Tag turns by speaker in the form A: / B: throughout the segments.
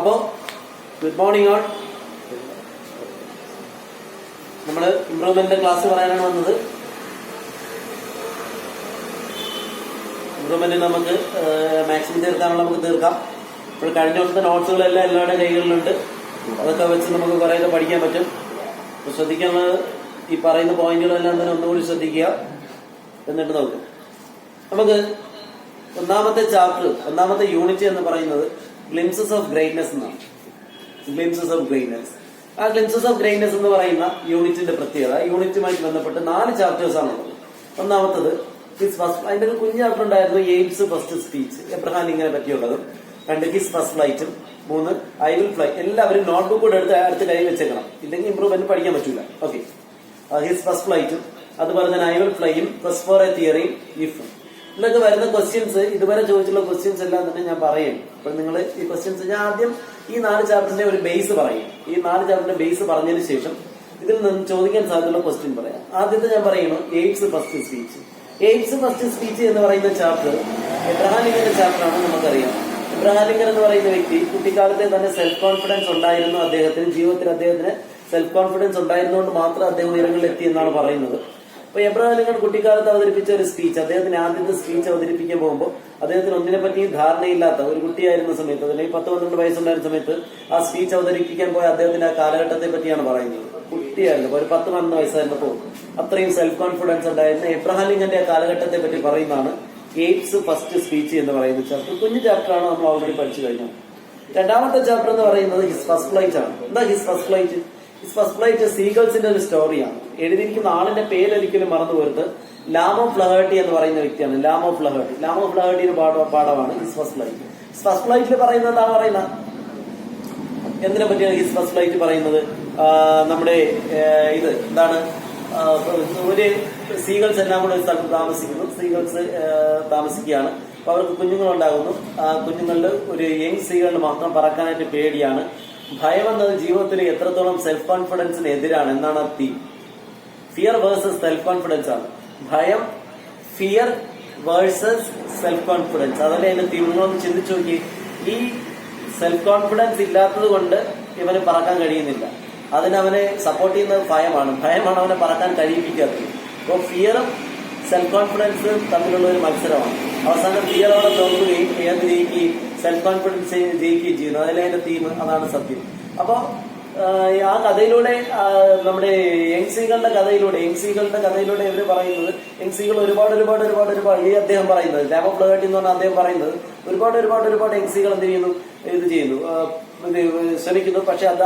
A: അപ്പോൾ good morning all. നമ്മൾ improvement class പറയാനാണ് വന്നത്. ഇംപ്രൂവ്മെന്റ് നമുക്ക് മാക്സിമം തീർക്കാനുള്ള നമുക്ക് തീർക്കാം. ഇപ്പോൾ കഴിഞ്ഞ ദിവസത്തെ നോട്ട്സുകളെല്ലാം എല്ലാവരുടെ കൈകളിലുണ്ട്. അതൊക്കെ വെച്ച് നമുക്ക് കുറേയൊക്കെ പഠിക്കാൻ പറ്റും. അപ്പോൾ ശ്രദ്ധിക്കാനുള്ളത് ഈ പറയുന്ന പോയിന്റുകളെല്ലാം തന്നെ ഒന്നുകൂടി ശ്രദ്ധിക്കുക. എന്നിട്ട് നോക്കാം. നമുക്ക് ഒന്നാമത്തെ ചാപ്റ്റർ, ഒന്നാമത്തെ യൂണിറ്റ് എന്ന് പറയുന്നത് ഗ്ലിംസസ് ഓഫ് ഗ്രേറ്റ്നെസ് എന്നാണ്. Glimpses of greatness. ആ ഗ്ലിംസസ് ഓഫ് ഗ്രേറ്റ്നെസ് എന്ന് പറയുന്ന യൂണിറ്റിന്റെ പ്രത്യേകത, യൂണിറ്റുമായിട്ട് ബന്ധപ്പെട്ട് 4 ചാപ്റ്റേഴ്സ് ആണുള്ളത്. ഒന്നാമത്തത് ഹിസ് ഫസ്റ്റ്, അതിന്റെ ഒരു കുഞ്ഞു ചാപ്റ്റർ ഉണ്ടായിരുന്നു, എയിംസ് ഫസ്റ്റ് സ്പീച്ച്, എബ്രഹാം ലിങ്കനെ പറ്റിയുള്ളതും. 2 ഹിസ് ഫസ്റ്റ് ഫ്ലൈറ്റും. 3 ഐ വിൽ ഫ്ലൈ. എല്ലാവരും നോട്ട്ബുക്ക് കൂടെ അടുത്ത് കൈ വെച്ചേക്കണം, ഇല്ലെങ്കിൽ ഇംപ്രൂവ്മെന്റ് പഠിക്കാൻ പറ്റൂല. ഓക്കെ, ഹിസ് ഫസ്റ്റ് ഫ്ലൈറ്റും അതുപോലെ തന്നെ ഐ വിൽ ഫ്ലൈയും പ്ലസ് ഫോർ എ തിയറിയും ഇഫ്. ഇതിലൊക്കെ വരുന്ന ക്വസ്റ്റ്യൻസ്, ഇതുവരെ ചോദിച്ചുള്ള ക്വസ്റ്റ്യൻസ് എല്ലാം തന്നെ ഞാൻ പറയും. അപ്പൊ നിങ്ങൾ ഈ ക്വസ്റ്റ്യൻസ് ഞാൻ ആദ്യം ഈ 4 ചാപ്റ്ററിന്റെ ഒരു ബേസ് പറയും. ഈ 4 ചാപ്റ്ററിന്റെ ബേസ് പറഞ്ഞതിന് ശേഷം ഇതിൽ നിന്ന് ചോദിക്കാൻ സാധ്യതയുള്ള ക്വസ്റ്റ്യൻ പറയാം. ആദ്യത്തെ ഞാൻ പറയുന്നു aims first speech. Aims first speech എന്ന് പറയുന്ന ചാപ്റ്റർ എബ്രഹാം ലിങ്കന്റെ ചാപ്റ്ററാണ്. നമുക്കറിയാം, എബ്രഹാം ലിങ്കൻ എന്ന് പറയുന്ന വ്യക്തി കുട്ടിക്കാലത്തെ തന്നെ സെൽഫ് കോൺഫിഡൻസ് ഉണ്ടായിരുന്നു. അദ്ദേഹത്തിന് ജീവിതത്തിൽ അദ്ദേഹത്തിന് സെൽഫ് കോൺഫിഡൻസ് ഉണ്ടായിരുന്നുകൊണ്ട് മാത്രം അദ്ദേഹം ഉയരങ്ങളിൽ എത്തി എന്നാണ് പറയുന്നത്. അപ്പൊ എബ്രഹാം ലിങ്കൻ കുട്ടിക്കാലത്ത് അവതരിപ്പിച്ച ഒരു സ്പീച്ച്, അദ്ദേഹത്തിന് ആദ്യത്തെ സ്പീച്ച് അവതരിപ്പിക്കാൻ പോകുമ്പോൾ അദ്ദേഹത്തിന് ഒന്നിനെ പറ്റിയും ധാരണയില്ലാത്ത ഒരു കുട്ടിയായിരുന്ന സമയത്ത്, അല്ലെങ്കിൽ 10-12 വയസ്സുണ്ടായിരുന്ന സമയത്ത് ആ സ്പീച്ച് അവതരിപ്പിക്കാൻ പോയ അദ്ദേഹത്തിന്റെ ആ കാലഘട്ടത്തെ പറ്റിയാണ് പറയുന്നത്. കുട്ടിയായിരുന്നു, ഒരു 10-12 വയസ്സായിരുന്നപ്പോൾ അത്രയും സെൽഫ് കോൺഫിഡൻസ് ഉണ്ടായിരുന്ന എബ്രഹാം ലിങ്കന്റെ ആ കാലഘട്ടത്തെ പറ്റി പറയുന്നതാണ് എയിംസ് ഫസ്റ്റ് സ്പീച്ച് എന്ന് പറയുന്ന ചാപ്റ്റർ. കുഞ്ഞു ചാപ്റ്ററാണ്, നമ്മൾ ഓൾറെഡി പഠിച്ചു കഴിഞ്ഞു. രണ്ടാമത്തെ ചാപ്റ്റർ എന്ന് പറയുന്നത് ഹിസ് ഫസ്റ്റ് ഫ്ലൈറ്റ് ആണ്. എന്താ his first flight? His first flight സീഗൾസിന്റെ ഒരു സ്റ്റോറിയാണ്. എഴുതിയിരിക്കുന്ന ആളിന്റെ പേരൊരിക്കലും മറന്നു പോരുത്. ലാമോ ഫ്ലഹേർട്ടി എന്ന് പറയുന്ന വ്യക്തിയാണ്. ലാമോ ഫ്ലഹേർട്ടി. ലാമോ ഫ്ലഹേർട്ടിയുടെ പാഠമാണ് his first flight. His first ഫ്ലൈറ്റിൽ പറയുന്നത് എന്താണ് പറയുന്നത്? എന്തിനെ പറ്റിയാണ് ഹിസ് ഫസ്റ്റ് ഫ്ലൈറ്റ് പറയുന്നത്? നമ്മുടെ ഇത് എന്താണ്, ഒരു സീഗൾസ് എല്ലാം കൂടെ ഒരു സ്ഥലത്ത് താമസിക്കുന്നു. സീഗൾസ് താമസിക്കുകയാണ്. അപ്പൊ അവർക്ക് കുഞ്ഞുങ്ങളുണ്ടാകുന്നു. ആ കുഞ്ഞുങ്ങളിൽ ഒരു യങ് സീഗളിന് മാത്രം പറക്കാനായിട്ട് പേടിയാണ്. ഭയം എന്നത് ജീവിതത്തിൽ എത്രത്തോളം സെൽഫ് കോൺഫിഡൻസിന് എതിരാണ് എന്നാണ് theme. Fear versus self confidence ആണ്. ഭയം, ഫിയർ വേഴ്സസ് സെൽഫ് കോൺഫിഡൻസ്, അതല്ലേ അതിന്റെ തീം. നിങ്ങളൊന്ന് ചിന്തിച്ചു നോക്കി. ഈ സെൽഫ് കോൺഫിഡൻസ് ഇല്ലാത്തത് കൊണ്ട് ഇവന് പറക്കാൻ കഴിയുന്നില്ല. അതിനവനെ സപ്പോർട്ട് ചെയ്യുന്നത് ഭയമാണ്. ഭയമാണ് അവനെ പറക്കാൻ കഴിയിപ്പിക്കാത്തത്. അപ്പോൾ ഫിയറും സെൽഫ് കോൺഫിഡൻസും തമ്മിലുള്ള ഒരു മത്സരമാണ്. അവസാനം ഫിയർ അവിടെ തോന്നുകയും ഏത് ജയിക്കുകയും സെൽഫ് കോൺഫിഡൻസ് ജയിക്കുകയും ചെയ്യുന്നു. അതിലെ അതിന്റെ തീം, അതാണ് സത്യം. അപ്പൊ ആ കഥയിലൂടെ, നമ്മുടെ യങ് സീകളുടെ കഥയിലൂടെ ഇവര് പറയുന്നത്, യങ് സീകൾ ഒരുപാട് ഈ അദ്ദേഹം പറയുന്നത്, ലാമോ ഫ്ലഹേർട്ടി എന്ന് പറഞ്ഞാൽ അദ്ദേഹം പറയുന്നത് ഒരുപാട് യങ് സീകൾ എന്ത് ചെയ്യുന്നു, ശ്രമിക്കുന്നു. പക്ഷെ അത്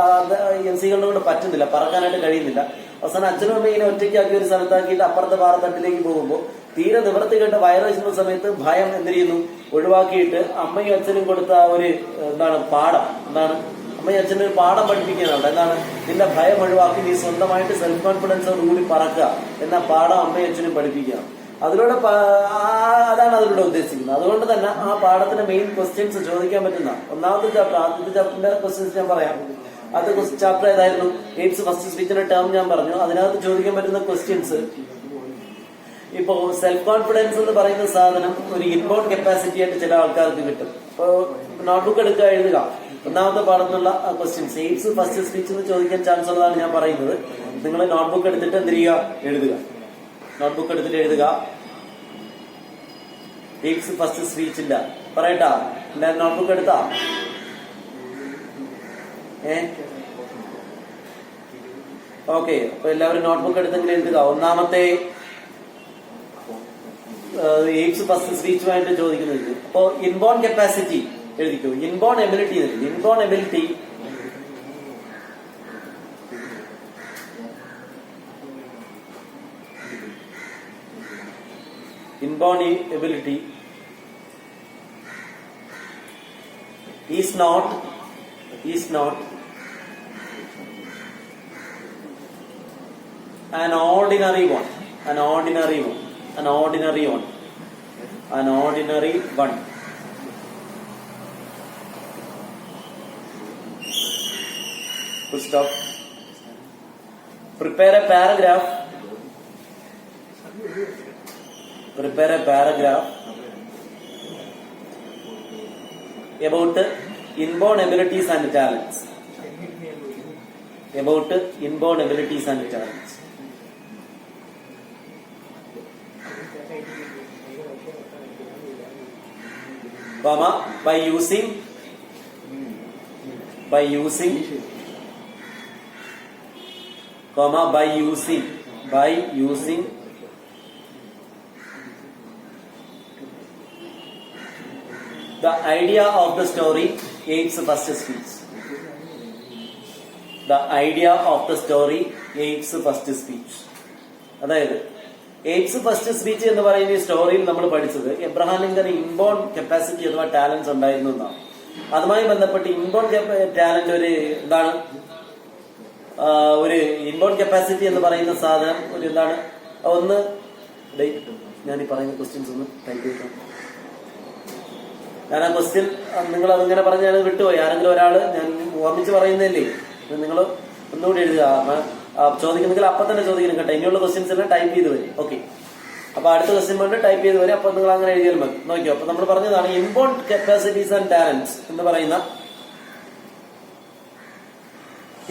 A: യങ് സീകളുടെ കൊണ്ട് പറ്റുന്നില്ല, പറക്കാനായിട്ട് കഴിയുന്നില്ല. അവസാനം അച്ഛനും അമ്മ ഇങ്ങനെ ഒറ്റയ്ക്കാക്കി ഒരു സ്ഥലത്താക്കിയിട്ട് അപ്പുറത്തെ പാറത്തട്ടിലേക്ക് പോകുമ്പോൾ തീരെ നിവർത്തി കണ്ട് വയറുവെച്ചുന്ന സമയത്ത് ഭയം എന്ത് ചെയ്യുന്നു, ഒഴിവാക്കിയിട്ട് അമ്മയും അച്ഛനും കൊടുത്ത ആ ഒരു പാഠം, അമ്മയും അച്ഛനും ഒരു പാഠം പഠിപ്പിക്കാനുണ്ട്. നിന്റെ ഭയം ഒഴിവാക്കി നീ സ്വന്തമായിട്ട് സെൽഫ് കോൺഫിഡൻസോടുകൂടി പറക്കുക എന്ന പാഠം അമ്മയും അച്ഛനും പഠിപ്പിക്കുകയാണ്. അതിലൂടെ അതാണ് അതിലൂടെ ഉദ്ദേശിക്കുന്നത്. അതുകൊണ്ട് തന്നെ ആ പാഠത്തിന്റെ മെയിൻ ക്വസ്റ്റ്യൻസ് ചോദിക്കാൻ പറ്റുന്ന ഒന്നാമത്തെ ചാപ്റ്റർ, ആദ്യത്തെ ചാപ്റ്ററിന്റെ ക്വസ്റ്റ്യൻസ് ഞാൻ പറയാം. ആദ്യത്തെ ചാപ്റ്റർ ഏതായിരുന്നു? എയിംസ് ഫസ്റ്റ് സ്പീച്ചിന്റെ ടേം ഞാൻ പറഞ്ഞു. അതിനകത്ത് ചോദിക്കാൻ പറ്റുന്ന ക്വസ്റ്റ്യൻസ്, ഇപ്പോ സെൽഫ് കോൺഫിഡൻസ് എന്ന് പറയുന്ന സാധനം ഒരു ഇൻബോൺ കപ്പാസിറ്റി ആയിട്ട് ചില ആൾക്കാർക്ക് കിട്ടും. ഇപ്പോ നോട്ട്ബുക്ക് എടുക്കുക, എഴുതുക. ഒന്നാമത്തെ പാഠത്തിലുള്ള ക്വസ്റ്റ്യൻസ് എയിംസ് ഫസ്റ്റ് സ്പീച്ച് എന്ന് ചോദിക്കാൻ ചാൻസ് ഉള്ളതാണ് ഞാൻ പറയുന്നത്. നിങ്ങൾ നോട്ട്ബുക്ക് എടുത്തിട്ട് എന്ത് ചെയ്യുക, എഴുതുക. നോട്ട്ബുക്ക് എടുത്തിട്ട് എഴുതുക. എയിംസ് ഫസ്റ്റ് സ്പീച്ചില്ല പറയട്ടാ. എല്ലാവരും നോട്ട്ബുക്ക് എടുത്താ? ഓക്കെ, അപ്പൊ എല്ലാവരും നോട്ട്ബുക്ക് എടുത്തെങ്കിൽ എഴുതുക. ഒന്നാമത്തെ എയിംസ് ഫസ്റ്റ് സ്പീച്ചുമായിട്ട് ചോദിക്കുന്നത്. അപ്പോ ഇൻബോൺ കപ്പാസിറ്റി എഴുതിക്കോ. Inborn ability, inborn ability is not an ordinary one. Full stop. Prepare a paragraph about inborn abilities and talents. About inborn abilities and talents. Comma, by using comma, by using the idea of the story aids first speech. The idea of the story aids first speech. അതായത് AIDS first speech എന്ന് പറയുന്ന ഈ സ്റ്റോറിയിൽ നമ്മൾ പഠിച്ചത് Abraham Lincoln inborn capacity അഥവാ talents ഉണ്ടായിരുന്നു എന്നാണ്. അതുമായി ബന്ധപ്പെട്ട് ഇൻബോൺ ടാലന്റ് ഒരു എന്താണ്, ഒരു ഇൻബോൺ കപ്പാസിറ്റി എന്ന് പറയുന്ന സാധനം ഒരു എന്താണ്, ഒന്ന് ഞാൻ ഈ പറയുന്ന ക്വസ്റ്റ്യൻസ് ഒന്ന് ടൈപ്പ് ചെയ്തിട്ടുണ്ട്. ഞാൻ ആ ക്വസ്റ്റ്യൻ നിങ്ങൾ അതിങ്ങനെ പറഞ്ഞ് ഞാൻ വിട്ടുപോയി. ആരെങ്കിലും ഒരാള് ഞാൻ ഓർമ്മിച്ച് പറയുന്നില്ലേ, നിങ്ങൾ ഒന്നുകൂടി എഴുതുക. ചോദിക്കുന്നെങ്കിൽ അപ്പൊ തന്നെ ചോദിക്കണം കേട്ടോ. ഇനിയുള്ള ക്വസ്റ്റ്യൻസ് എല്ലാം ടൈപ്പ് ചെയ്ത് വരും. ഓക്കെ, അപ്പൊ അടുത്ത ക്വസ്റ്റ്യൻ വേണ്ടി ടൈപ്പ് ചെയ്ത് വരും. അപ്പൊ നിങ്ങൾ അങ്ങനെ എഴുതിയാൽ മതി. നോക്കിയോ, അപ്പൊ നമ്മൾ പറഞ്ഞതാണ് ഇൻബോൺ കപ്പാസിറ്റീസ് ആൻഡ് ടാലൻസ് എന്ന് പറയുന്ന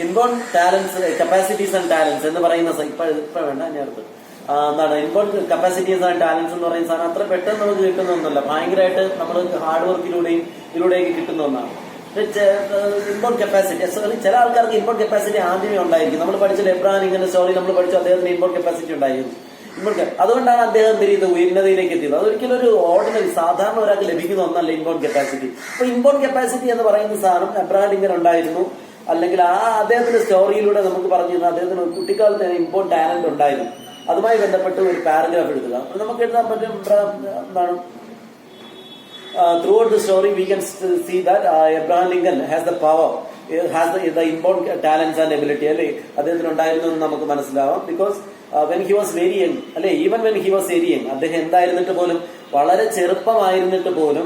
A: inborn talents capacities and talents എന്ന് പറയുന്ന ഇപ്പൊ വേണ്ട ഞാൻ അടുത്ത് എന്താണ് ഇൻബോൺ കപ്പാസിറ്റീസ് ആൻഡ് ടാലൻസ് എന്ന് പറയുന്ന സാധനം അത്ര പെട്ടെന്ന് നമുക്ക് കിട്ടുന്ന ഒന്നല്ല. ഭയങ്കരമായിട്ട് നമ്മൾ ഹാർഡ് ഇതിലൂടെയൊക്കെ കിട്ടുന്ന ഒന്നാണ്. ഇൻബോൺ കപ്പാസിറ്റി ചില ആൾക്കാർക്ക് ഇൻബോൺ കപ്പാസിറ്റി ആദ്യമേ ഉണ്ടായിരിക്കും. നമ്മൾ പഠിച്ച എബ്രഹാം ലിങ്കന്റെ സ്റ്റോറി നമ്മൾ പഠിച്ചു, അദ്ദേഹത്തിന് ഇൻബോൺ കപ്പാസിറ്റി ഉണ്ടായിരുന്നു. അതുകൊണ്ടാണ് അദ്ദേഹം ഇത് ഉയർന്നതയിലേക്ക് എത്തിയത്. അതൊരിക്കലും ഒരു ഓർഡിനറി സാധാരണ ഒരാൾക്ക് ലഭിക്കുന്ന ഒന്നല്ല ഇൻബോൺ കപ്പാസിറ്റി. അപ്പൊ ഇൻബോൺ കപ്പാസിറ്റി എന്ന് പറയുന്ന സാധനം എബ്രഹാം ലിങ്കൻ ഉണ്ടായിരുന്നു, അല്ലെങ്കിൽ അദ്ദേഹത്തിന്റെ സ്റ്റോറിയിലൂടെ നമുക്ക് പറഞ്ഞിരുന്നു അദ്ദേഹത്തിന് കുട്ടിക്കാലത്ത് ഇൻബോൺ ടാലന്റ് ഉണ്ടായിരുന്നു. അതുമായി ബന്ധപ്പെട്ട് ഒരു പാരഗ്രാഫ് എഴുതുക. നമുക്ക് എഴുതാൻ പറ്റും എന്താണ്, throughout the story we can see that Abraham Lincoln has the power, has the inborn talents and ability. അല്ലെ, അദ്ദേഹത്തിന് ഉണ്ടായിരുന്നു എന്ന് നമുക്ക് മനസ്സിലാവാം. Because when he was very young, അല്ലെ, even when he was very young, അദ്ദേഹം എന്തായിരുന്നിട്ട് പോലും, വളരെ ചെറുപ്പമായിരുന്നിട്ട് പോലും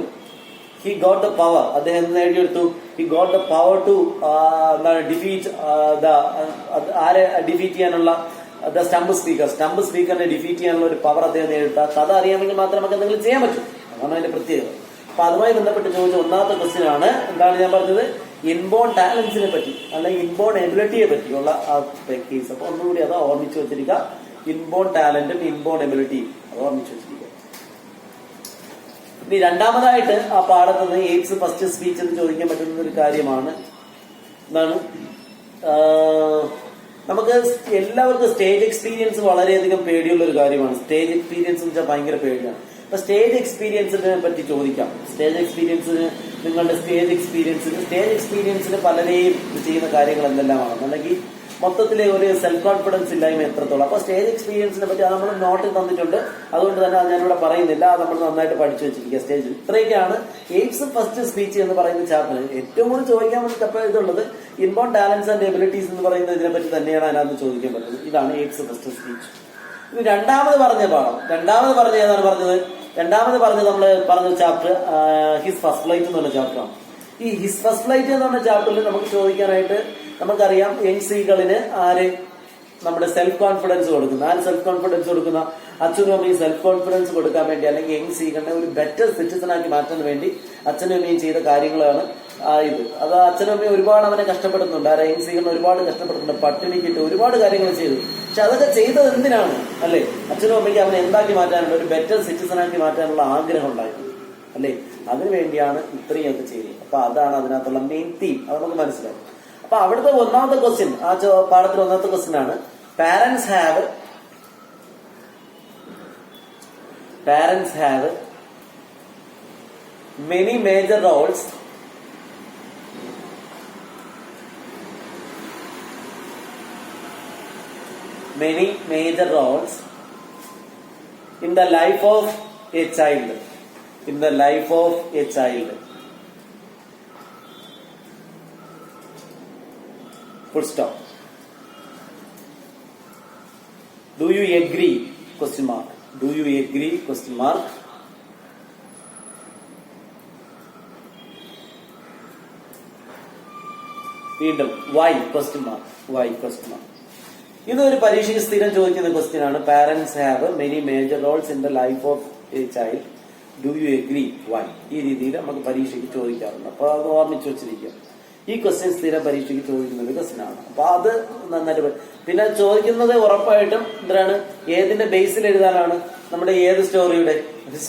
A: he got the power. അദ്ദേഹം നേടിയെടുത്തു, he got the power to defeat ആരെ ഡിഫീറ്റ് ചെയ്യാനുള്ള ദ സ്റ്റംപ് സ്പീക്കറിനെ ഡിഫീറ്റ് ചെയ്യാനുള്ള ഒരു പവർ അദ്ദേഹം നേടിയെടുത്ത കഥ അറിയാമെങ്കിൽ മാത്രമേ നമുക്ക് എന്തെങ്കിലും ചെയ്യാൻ പറ്റും. അതാണ് അതിന്റെ പ്രത്യേകത. അപ്പൊ അതുമായി ബന്ധപ്പെട്ട് ചോദിച്ച ഒന്നാമത്തെ ക്വസ്റ്റ്യൻ ആണ് എന്താണ് ഞാൻ പറഞ്ഞത്, ഇൻബോൺ ടാലൻസിനെ പറ്റി അല്ലെങ്കിൽ ഇൻബോൺ എബിലിറ്റിയെ പറ്റിയുള്ള ആ കേസ്. അപ്പൊ ഒന്നുകൂടി അത് ഓർമ്മിച്ച് വെച്ചിരിക്കുക. ഇൻബോൺ ടാലന്റും ഇൻബോൺ എബിലിറ്റിയും അത് ഓർമ്മിച്ച് വെച്ചിരിക്കുക. ഇനി രണ്ടാമതായിട്ട് ആ പാഠത്ത് നിന്ന് എയ്ഡ്സ് ഫസ്റ്റ് സ്പീച്ച് എന്ന് ചോദിക്കാൻ പറ്റുന്ന ഒരു കാര്യമാണ് എന്താണ്, നമുക്ക് എല്ലാവർക്കും സ്റ്റേജ് എക്സ്പീരിയൻസ് വളരെയധികം പേടിയുള്ള ഒരു കാര്യമാണ്. സ്റ്റേജ് എക്സ്പീരിയൻസ് എന്ന് വെച്ചാൽ ഭയങ്കര പേടിയാണ്. അപ്പൊ സ്റ്റേജ് എക്സ്പീരിയൻസിനെ പറ്റി ചോദിക്കാം. നിങ്ങളുടെ സ്റ്റേജ് എക്സ്പീരിയൻസിന് പലരെയും ചെയ്യുന്ന കാര്യങ്ങൾ എന്തെല്ലാമാണ്, അല്ലെങ്കിൽ മൊത്തത്തിലെ ഒരു സെൽഫ് കോൺഫിഡൻസ് ഇല്ലായ്മ എത്രത്തോളം. അപ്പൊ സ്റ്റേജ് എക്സ്പീരിയൻസിനെ പറ്റി അത് നമ്മൾ നോട്ടിൽ തന്നിട്ടുണ്ട്, അതുകൊണ്ട് തന്നെ ഞാനിവിടെ പറയുന്നില്ല. അത് നമ്മൾ നന്നായിട്ട് പഠിച്ചു വെച്ചിരിക്കുക. സ്റ്റേജിൽ ഇത്രയൊക്കെയാണ് എയ്ഡ്സ് ഫസ്റ്റ് സ്പീച്ച് എന്ന് പറയുന്ന ചാപ്റ്റർ. ഏറ്റവും കൂടുതൽ ചോദിക്കാൻ ഇതുള്ളത് ഇൻബോൺ ടാലൻസ് ആൻഡ് എബിലിറ്റീസ് എന്ന് പറയുന്ന ഇതിനെ പറ്റി തന്നെയാണ് അതിനകത്ത് ചോദിക്കാൻ പറ്റുന്നത്. ഇതാണ് എയ്ഡ്സ് ഫസ്റ്റ് സ്പീച്ച്. ഇനി രണ്ടാമത് പറഞ്ഞ ഏതാണ് പറഞ്ഞത്? രണ്ടാമത് നമ്മൾ പറഞ്ഞ ചാപ്റ്റർ ഹിസ് ഫസ്റ്റ് ഫ്ലൈറ്റ് എന്ന് പറഞ്ഞ ചാപ്റ്ററാണ്. ഈ ഹിസ് ഫസ്റ്റ് ഫ്ലൈറ്റ് എന്ന് പറഞ്ഞ ചാപ്റ്ററിൽ നമുക്ക് ചോദിക്കാനായിട്ട് നമുക്കറിയാം, യങ് സ്ത്രീകളിന് നമ്മുടെ സെൽഫ് കോൺഫിഡൻസ് കൊടുക്കുന്ന അച്ഛനും അമ്മയും സെൽഫ് കോൺഫിഡൻസ് കൊടുക്കാൻ വേണ്ടി, അല്ലെങ്കിൽ യങ് സ്ത്രീകളെ ഒരു ബെറ്റർ സിറ്റിസൺ ആക്കി മാറ്റാൻ വേണ്ടി അച്ഛനും അമ്മയും ചെയ്ത കാര്യങ്ങളാണ് ഇത്. അത് അച്ഛനും അമ്മയും ഒരുപാട് അവനെ കഷ്ടപ്പെടുന്നുണ്ട്. യങ് സ്ത്രീകളെ ഒരുപാട് കഷ്ടപ്പെടുന്നുണ്ട്, പട്ടിണിക്കിട്ട് ഒരുപാട് കാര്യങ്ങൾ ചെയ്തു. പക്ഷെ അതൊക്കെ ചെയ്തത് എന്തിനാണ്, അല്ലെ? അച്ഛനും അമ്മയ്ക്ക് അവനെ എന്താക്കി മാറ്റാനുള്ള, ഒരു ബെറ്റർ സിറ്റിസൺ ആക്കി മാറ്റാനുള്ള ആഗ്രഹം ഉണ്ടായിരുന്നു, അല്ലെ? അതിനുവേണ്ടിയാണ് ഇത്രയും ഒക്കെ ചെയ്തത്. അപ്പൊ അതാണ് അതിനകത്തുള്ള മെയിൻ തീം. അത് നമുക്ക് മനസ്സിലാവും. അപ്പൊ അവിടുത്തെ ഒന്നാമത്തെ ക്വസ്റ്റ്യൻ, ആ പാഠത്തിൽ ഒന്നാമത്തെ ക്വസ്റ്റ്യൻ ആണ്, parents have many major roles in the life of a child. Full stop. Do you agree? Question mark. Do you agree? Question mark. വീണ്ടും why? Question mark. Why? Question mark. ഇതൊരു പരീക്ഷയ്ക്ക് സ്ഥിരം ചോദിക്കുന്ന question ആണ്. Parents have many major roles in the life of a child. Do you agree why. ഈ രീതിയിൽ നമുക്ക് പരീക്ഷയ്ക്ക് ചോദിക്കാറുണ്ട്. അപ്പോൾ അത് ഓർമ്മിച്ച് വെച്ചിരിക്കുക. ഈ ക്വസ്റ്റ്യൻ സ്ഥിരം പരീക്ഷയ്ക്ക് ചോദിക്കുന്ന ഒരു ക്വസ്റ്റ്യൻ ആണ്. അപ്പൊ അത് നന്നായിട്ട് പിന്നെ ചോദിക്കുന്നത് ഉറപ്പായിട്ടും എന്താണ്, ഏതിന്റെ ബേസിൽ എഴുതാനാണ്, നമ്മുടെ ഏത് സ്റ്റോറിയുടെ,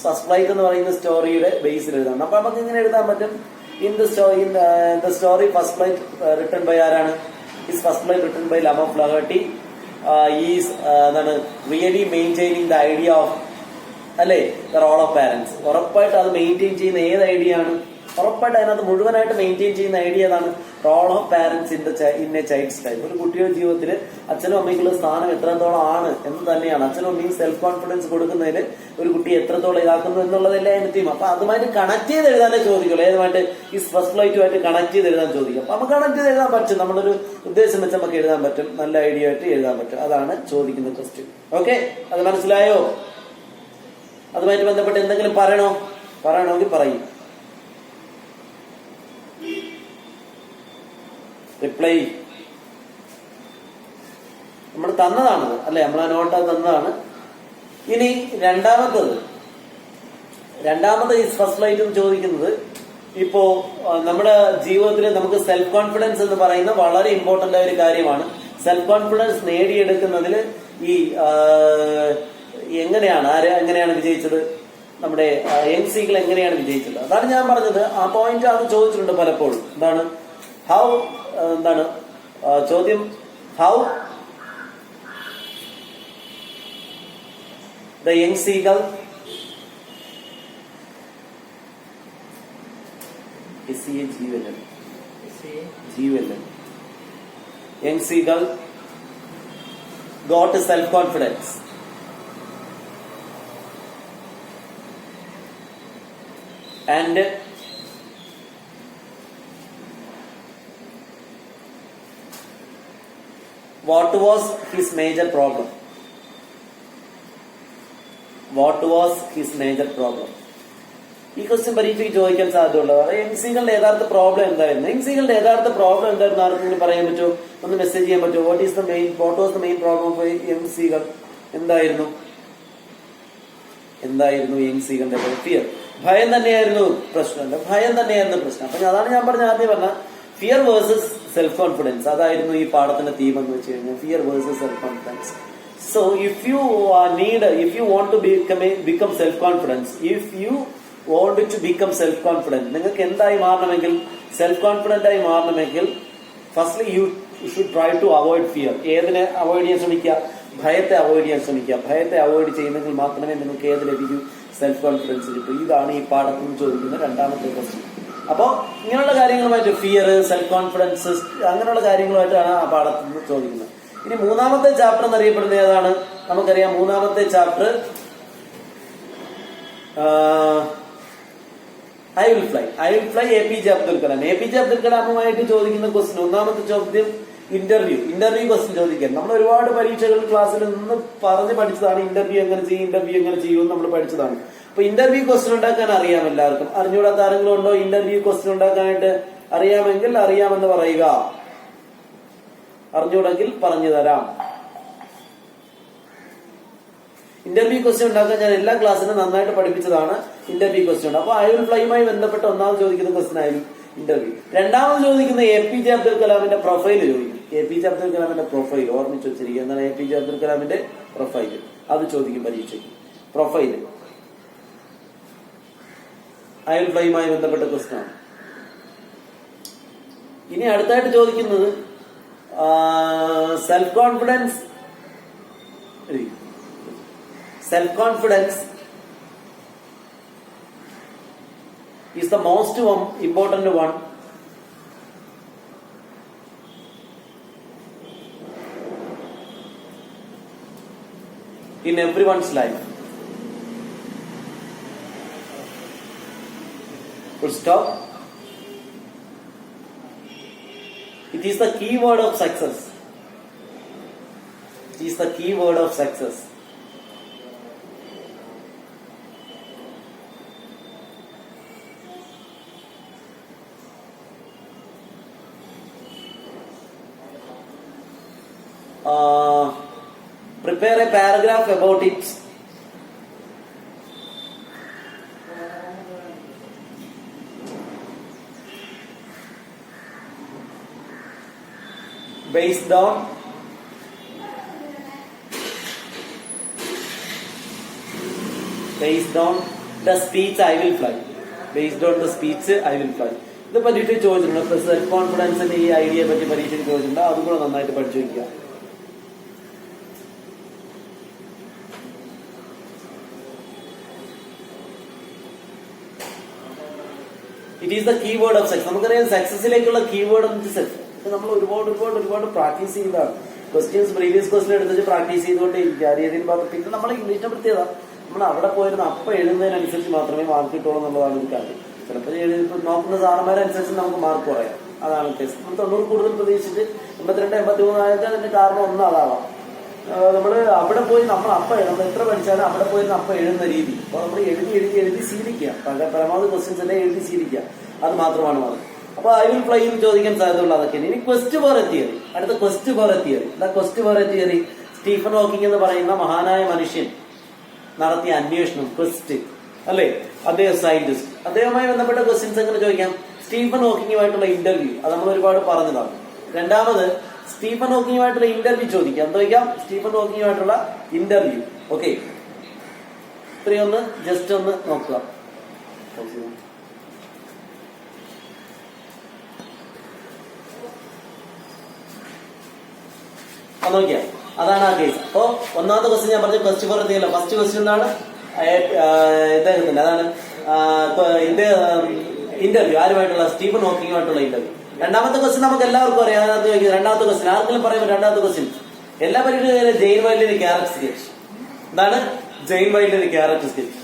A: ഫസ്റ്റ് ഫ്ലൈറ്റ് എന്ന് പറയുന്ന സ്റ്റോറിയുടെ ബേസിൽ എഴുതാൻ. അപ്പൊ നമുക്ക് ഇങ്ങനെ എഴുതാൻ പറ്റും, in the story first flight written by ആരാണ്, is first flight written by Liam Flaherty is എന്താണ് really maintaining the idea of, അല്ലേ, ദ റോൾ ഓഫ് പാരന്റ്സ്. ഉറപ്പായിട്ട് അത് മെയിൻറ്റെയിൻ ചെയ്യുന്ന ഏത് ഐഡിയ ആണ്, ഉറപ്പായിട്ട് അതിനകത്ത് മുഴുവനായിട്ട് മെയിൻറ്റെയിൻ ചെയ്യുന്ന ഐഡിയ ഏതാണ്, role of parents in a child's life. ഒരു കുട്ടിയുടെ ജീവിതത്തിൽ അച്ഛനും അമ്മയ്ക്കുള്ള സ്ഥാനം എത്രത്തോളം ആണ് എന്ന് തന്നെയാണ്. അച്ഛനും അമ്മയും സെൽഫ് കോൺഫിഡൻസ് കൊടുക്കുന്നതിൽ ഒരു കുട്ടി എത്രത്തോളം ഇതാക്കുന്നു എന്നുള്ളതല്ലേ അതിന്റെ തീം. അപ്പൊ അതുമായിട്ട് കണക്ട് ചെയ്ത് എഴുതാനേ ചോദിക്കുള്ളൂ. ഏതുമായിട്ട്, ഈ ഫസ്റ്റ് ഫ്ലൈറ്റുമായിട്ട് കണക്ട് ചെയ്ത് എഴുതാൻ ചോദിക്കും. അപ്പൊ നമുക്ക് കണക്ട് ചെയ്ത് എഴുതാൻ പറ്റും, നമ്മളൊരു ഉദ്ദേശം വെച്ച് നമുക്ക് എഴുതാൻ പറ്റും, നല്ല ഐഡിയ ആയിട്ട് എഴുതാൻ പറ്റും. അതാണ് ചോദിക്കുന്ന ക്വസ്റ്റ്യൻ. ഓക്കെ, അത് മനസ്സിലായോ? അതുമായിട്ട് ബന്ധപ്പെട്ട് എന്തെങ്കിലും പറയണമെങ്കിൽ പറയും. റിപ്ലൈ നമ്മൾ തന്നതാണ്, അല്ലെ, നമ്മൾ ആ നോട്ട് തന്നതാണ്. ഇനി രണ്ടാമത്തത് ഈ ഫസ്റ്റ് ഫ്ലൈറ്റ് എന്ന് ചോദിക്കുന്നത്, ഇപ്പോ നമ്മുടെ ജീവിതത്തിൽ നമുക്ക് സെൽഫ് കോൺഫിഡൻസ് എന്ന് പറയുന്ന വളരെ ഇമ്പോർട്ടന്റ് ആയ ഒരു കാര്യമാണ്. സെൽഫ് കോൺഫിഡൻസ് നേടിയെടുക്കുന്നതിൽ ഈ എങ്ങനെയാണ് വിജയിച്ചത്, നമ്മുടെ യങ് സീകൾ എങ്ങനെയാണ് വിജയിച്ചത്, അതാണ് ഞാൻ പറഞ്ഞത്. ആ പോയിന്റ് അത് ചോദിച്ചിട്ടുണ്ട് പലപ്പോഴും. ചോദ്യം, how the young സീകൾ young സീകൾ got self-confidence. And what was his major problem? ഈ ക്വസ്റ്റ്യൻ പരീക്ഷയ്ക്ക് ചോദിക്കാൻ സാധ്യതയുള്ളത്. എംസികളുടെ യഥാർത്ഥ പ്രോബ്ലം എന്തായിരുന്നു? ആർക്കെങ്കിലും പറയാൻ പറ്റുമോ? ഒന്ന് മെസ്സേജ് ചെയ്യാൻ പറ്റുമോ? What was the main problem for എംസികൾ? എന്തായിരുന്നു എംസികളുടെ ഫിയർ? ഭയം തന്നെയായിരുന്നു പ്രശ്നം. അപ്പൊ അതാണ് ഞാൻ ആദ്യം പറഞ്ഞ ഫിയർ വേഴ്സസ് സെൽഫ് കോൺഫിഡൻസ്. അതായിരുന്നു ഈ പാഠത്തിന്റെ തീം എന്ന് വെച്ച് കഴിഞ്ഞാൽ, fear versus self confidence. So if you want to become self confidence, നിങ്ങൾക്ക് എന്തായി മാറണമെങ്കിൽ, സെൽഫ് കോൺഫിഡന്റ് ആയി മാറണമെങ്കിൽ, firstly you should try to avoid fear. ഏതിനെ അവോയ്ഡ് ചെയ്യാൻ ശ്രമിക്കുക? ഭയത്തെ അവോയ്ഡ് ചെയ്യാൻ ശ്രമിക്കുക. ഭയത്തെ അവോയ്ഡ് ചെയ്യുന്നെങ്കിൽ മാത്രമേ നിങ്ങൾക്ക് ഏത് ലഭിക്കൂ? സെൽഫ് കോൺഫിഡൻസ് കിട്ടും. ഇതാണ് ഈ പാഠത്തിൽ നിന്ന് ചോദിക്കുന്ന രണ്ടാമത്തെ ക്വസ്റ്റ്യൻ. അപ്പോ ഇങ്ങനെയുള്ള കാര്യങ്ങളുമായിട്ട്, ഫിയർ, സെൽഫ് കോൺഫിഡൻസ്, അങ്ങനെയുള്ള കാര്യങ്ങളുമായിട്ടാണ് ആ പാഠത്തിൽ നിന്ന് ചോദിക്കുന്നത്. ഇനി മൂന്നാമത്തെ ചാപ്റ്റർ എന്നറിയപ്പെടുന്ന ഏതാണ്? നമുക്കറിയാം, മൂന്നാമത്തെ chapter I will fly. APJ Abdul കലാമുമായിട്ട് ചോദിക്കുന്ന ക്വസ്റ്റ്യൻ. ഒന്നാമത്തെ ചോദ്യം ഇന്റർവ്യൂ ക്വസ്റ്റ്യൻ ചോദിക്കാൻ. നമ്മൾ ഒരുപാട് പരീക്ഷകൾ ക്ലാസ്സിൽ നിന്ന് പറഞ്ഞ് പഠിച്ചതാണ്. ഇന്റർവ്യൂ എങ്ങനെ ചെയ്യും നമ്മൾ പഠിച്ചതാണ്. അപ്പൊ ഇന്റർവ്യൂ ക്വസ്റ്റ്യൻ ഉണ്ടാക്കാൻ അറിയാം എല്ലാവർക്കും. അറിഞ്ഞുകൂടാത്ത ആരെങ്കിലും ഉണ്ടോ? ഇന്റർവ്യൂ ക്വസ്റ്റ്യൻ ഉണ്ടാക്കാനായിട്ട് അറിയാമെങ്കിൽ അറിയാമെന്ന് പറയുക. അറിഞ്ഞുകൂടെങ്കിൽ പറഞ്ഞു തരാം. ഇന്റർവ്യൂ ക്വസ്റ്റ്യൻ ഉണ്ടാക്കാൻ ഞാൻ എല്ലാ ക്ലാസ്സിലും നന്നായിട്ട് പഠിപ്പിച്ചതാണ് ഇന്റർവ്യൂ ക്വസ്റ്റ്യൻ. അപ്പൊ ഐ വിൽ ഫ്ലൈയുമായി ബന്ധപ്പെട്ട് ഒന്നാമത് ചോദിക്കുന്ന ക്വസ്റ്റ്യൻ ആയിരുന്നു ഇന്റർവ്യൂ. രണ്ടാമത് ചോദിക്കുന്ന APJ അബ്ദുൽ കലാമിന്റെ പ്രൊഫൈൽ ചോദിക്കും. APJ അബ്ദുൽ കലാമിന്റെ പ്രൊഫൈൽ ഓർമ്മിച്ച് വെച്ചിരിക്കുക. എന്താണ് APJ അബ്ദുൽ കലാമിന്റെ പ്രൊഫൈൽ? അത് ചോദിക്കും പരീക്ഷയ്ക്ക്. പ്രൊഫൈൽ ഐ വിൽ ഫ്ലൈയുമായി ബന്ധപ്പെട്ട ക്വസ്റ്റ്യൻ ആണ്. ഇനി അടുത്തായിട്ട് ചോദിക്കുന്നത് self confidence is the most important one in everyone's life. Full stop. It is the key word of success. Prepare a paragraph about it. based on the speech I will fly. Based on the speech I will fly. ഇത് പറ്റിയിട്ട് ചോദിച്ചിട്ടുണ്ട്. Self കോൺഫിഡൻസിന്റെ ഈ ഐഡിയയെ പറ്റി പരീക്ഷയ്ക്ക് ചോദിച്ചിട്ടുണ്ട്. അതും കൂടെ നന്നായിട്ട് പഠിച്ചു വയ്ക്കുക. It is the keyword of success. നമുക്കറിയാം സക്സസിലേക്കുള്ള കീവേഡ് എന്ന് വെച്ചാൽ സെൽഫ്. നമ്മൾ ഒരുപാട് പ്രാക്ടീസ് ചെയ്തതാണ്. ക്വസ്റ്റ്യൻസ് പ്രീവിയസ് ക്വസ്റ്റ്യൻ എടുത്തിട്ട് പ്രാക്ടീസ് ചെയ്തുകൊണ്ടേ ഇരിക്കുക. രീതിയിൽ പിന്നെ നമ്മൾ ഇംഗ്ലീഷിനെ പ്രത്യേകത നമ്മൾ അവിടെ പോയിരുന്ന അപ്പം എഴുതുന്നതിനനുസരിച്ച് മാത്രമേ മാർക്ക് കിട്ടുള്ളൂ എന്നുള്ളതാണ് ഒരു കാര്യം. ചിലപ്പോൾ നോക്കുന്ന സാറന്മാരനുസരിച്ച് നമുക്ക് മാർക്ക് കുറയാം. അതാണ് കേസ്. നമ്മൾ 90 കൂടുതൽ പ്രതീക്ഷിച്ച് 82, 83 ആയിട്ട് അതിന്റെ കാരണം ഒന്നും അതാവാം. നമ്മൾ അവിടെ പോയി നമ്മൾ നമ്മൾ എത്ര പഠിച്ചാലും അവിടെ പോയി അപ്പം എഴുതുന്ന രീതി. അപ്പൊ നമ്മൾ എഴുതി ശീലിക്കുക. പരമാവധി ക്വസ്റ്റ്യൻസ് എല്ലാം എഴുതി ശീലിക്കുക. അത് മാത്രമാണ് പറഞ്ഞത്. അപ്പൊ ഐ വിൽ ഫ്ലൈ എന്ന് ചോദിക്കാൻ സാധ്യതയുള്ള അതൊക്കെയാണ്. ഇനി ക്വസ്റ്റ് ഫോർ എ തിയറി. അടുത്ത ക്വസ്റ്റ് ഫോർ എ തിയറി. എന്താ quest for A theory? Stephen Hawking എന്ന് പറയുന്ന മഹാനായ മനുഷ്യൻ നടത്തിയ അന്വേഷണം, ക്വസ്റ്റ് അല്ലെ, അദ്ദേഹം സയന്റിസ്റ്റ്. അദ്ദേഹവുമായി ബന്ധപ്പെട്ട ക്വസ്റ്റ്യൻസ് എങ്ങനെ ചോദിക്കാം? സ്റ്റീഫൻ ഹോക്കിങ്ങുമായിട്ടുള്ള ഇന്റർവ്യൂ, അത് നമ്മൾ ഒരുപാട് പറഞ്ഞതാണ്. രണ്ടാമത് സ്റ്റീഫൻ ഹോക്കിങ്ങുമായിട്ടുള്ള ഇന്റർവ്യൂ ചോദിക്കാം. എന്താ ചോദിക്കാം? സ്റ്റീഫൻ ഹോക്കിങ്ങുമായിട്ടുള്ള ഇന്റർവ്യൂ. ഓക്കെ, ഇത്രയും ഒന്ന് ജസ്റ്റ് ഒന്ന് നോക്കുക. നോക്കിയാ അതാണ് ആ കേസ്. അപ്പോ ഒന്നാമത്തെ ക്വസ്റ്റ്യൻ ഞാൻ പറഞ്ഞു quest for theory. First question എന്താണ്? ഇദ്ദേഹത്തിന്റെ അതാണ് ഇന്റർവ്യൂ. ആരുമായിട്ടുള്ള? സ്റ്റീഫൻ ഹോക്കിങ്ങുമായിട്ടുള്ള ഇന്റർവ്യൂ. രണ്ടാമത്തെ ക്വസ്റ്റ്യൻ നമുക്ക് എല്ലാവർക്കും അറിയാം. അതിനകത്ത് ചോദിക്കുന്നത് രണ്ടാമത്തെ ക്വസ്റ്റ്യൻ ആർക്കെങ്കിലും പറയുമ്പോൾ രണ്ടാമത്തെ ക്വസ്റ്റ്യൻ എല്ലാ പരീക്ഷയിലും ജെയിൻ വൈൽഡിന്റെ ക്യാരക്ടർ സ്കെച്ച്. എന്താണ് ജെയിൻ വൈൽഡിന്റെ ക്യാരക്ടർ സ്കെച്ച്?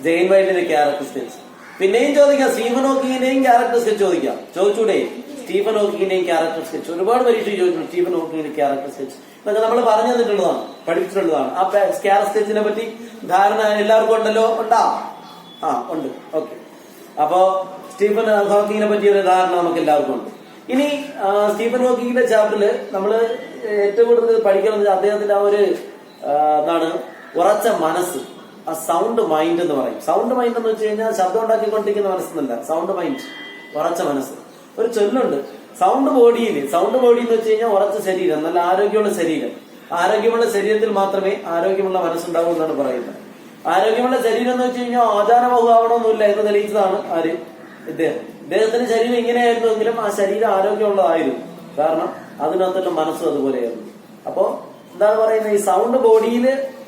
A: ജെയിൻ വൈൽഡിന്റെ ക്യാരക്ടർ സ്കെച്ച്. പിന്നെയും ചോദിക്കാം സ്റ്റീഫൻ ഹോക്കിങ്ങിന്റെയും ക്യാരക്ടർ സ്കെച്ച് ചോദിക്കാം. ചോദിച്ചൂടെ? സ്റ്റീഫൻ ഹോക്കിങ്ങിന്റെയും ക്യാരക്ടർ സ്കെച്ച് ഒരുപാട് പരീക്ഷയിൽ ചോദിച്ചു. സ്റ്റീഫൻ ഹോക്കിങ്ങിന്റെ ക്യാരക്ടർ സ്കെച്ച് ഇതൊക്കെ നമ്മൾ പറഞ്ഞു തന്നിട്ടുള്ളതാണ്, പഠിച്ചിട്ടുള്ളതാണ്. ആ ക്യാരക്ടർ സ്കെച്ചിനെ പറ്റി ധാരണ എല്ലാവർക്കും ഉണ്ടല്ലോ? ഉണ്ട്. ഓക്കെ. അപ്പോ സ്റ്റീഫൻ ഹോക്കിങ്ങിനെ പറ്റിയ ഒരു ധാരണ നമുക്ക് എല്ലാവർക്കും ഉണ്ട്. ഇനി സ്റ്റീഫൻ ഹോക്കിങ്ങിന്റെ ചാപ്റ്ററിൽ നമ്മൾ ഏറ്റവും കൂടുതൽ പഠിക്കുന്നത് അദ്ദേഹത്തിന്റെ ആ ഒരു എന്താണ് ഉറച്ച മനസ്സ്, ആ സൗണ്ട് മൈൻഡ് എന്ന് പറയും. സൗണ്ട് മൈൻഡ് എന്ന് വെച്ച് കഴിഞ്ഞാൽ ശബ്ദം ഉണ്ടാക്കിക്കൊണ്ടിരിക്കുന്ന മനസ്സെന്നല്ല, സൗണ്ട് മൈൻഡ്, ഉറച്ച മനസ്സ്. ഒരു ചൊല്ലുണ്ട് സൗണ്ട് ബോഡിയിൽ. സൗണ്ട് ബോഡി എന്ന് വെച്ച് കഴിഞ്ഞാൽ ഉറച്ച ശരീരം, നല്ല ആരോഗ്യമുള്ള ശരീരം. ആരോഗ്യമുള്ള ശരീരത്തിൽ മാത്രമേ ആരോഗ്യമുള്ള മനസ്സുണ്ടാവൂ എന്നാണ് പറയുന്നത്. ആരോഗ്യമുള്ള ശരീരം എന്ന് വെച്ച് കഴിഞ്ഞാൽ ആചാരബഹുവാവണമെന്നില്ല എന്ന് തെളിയിച്ചതാണ് ആര്? ഇദ്ദേഹത്തിന്റെ ശരീരം ഇങ്ങനെയായിരുന്നുവെങ്കിലും ആ ശരീരം ആരോഗ്യമുള്ളതായിരുന്നു. കാരണം അതിനകത്തുള്ള മനസ്സും അതുപോലെയായിരുന്നു. അപ്പോ എന്താണ് പറയുന്നത്? ഈ സൗണ്ട് ബോഡിയിൽ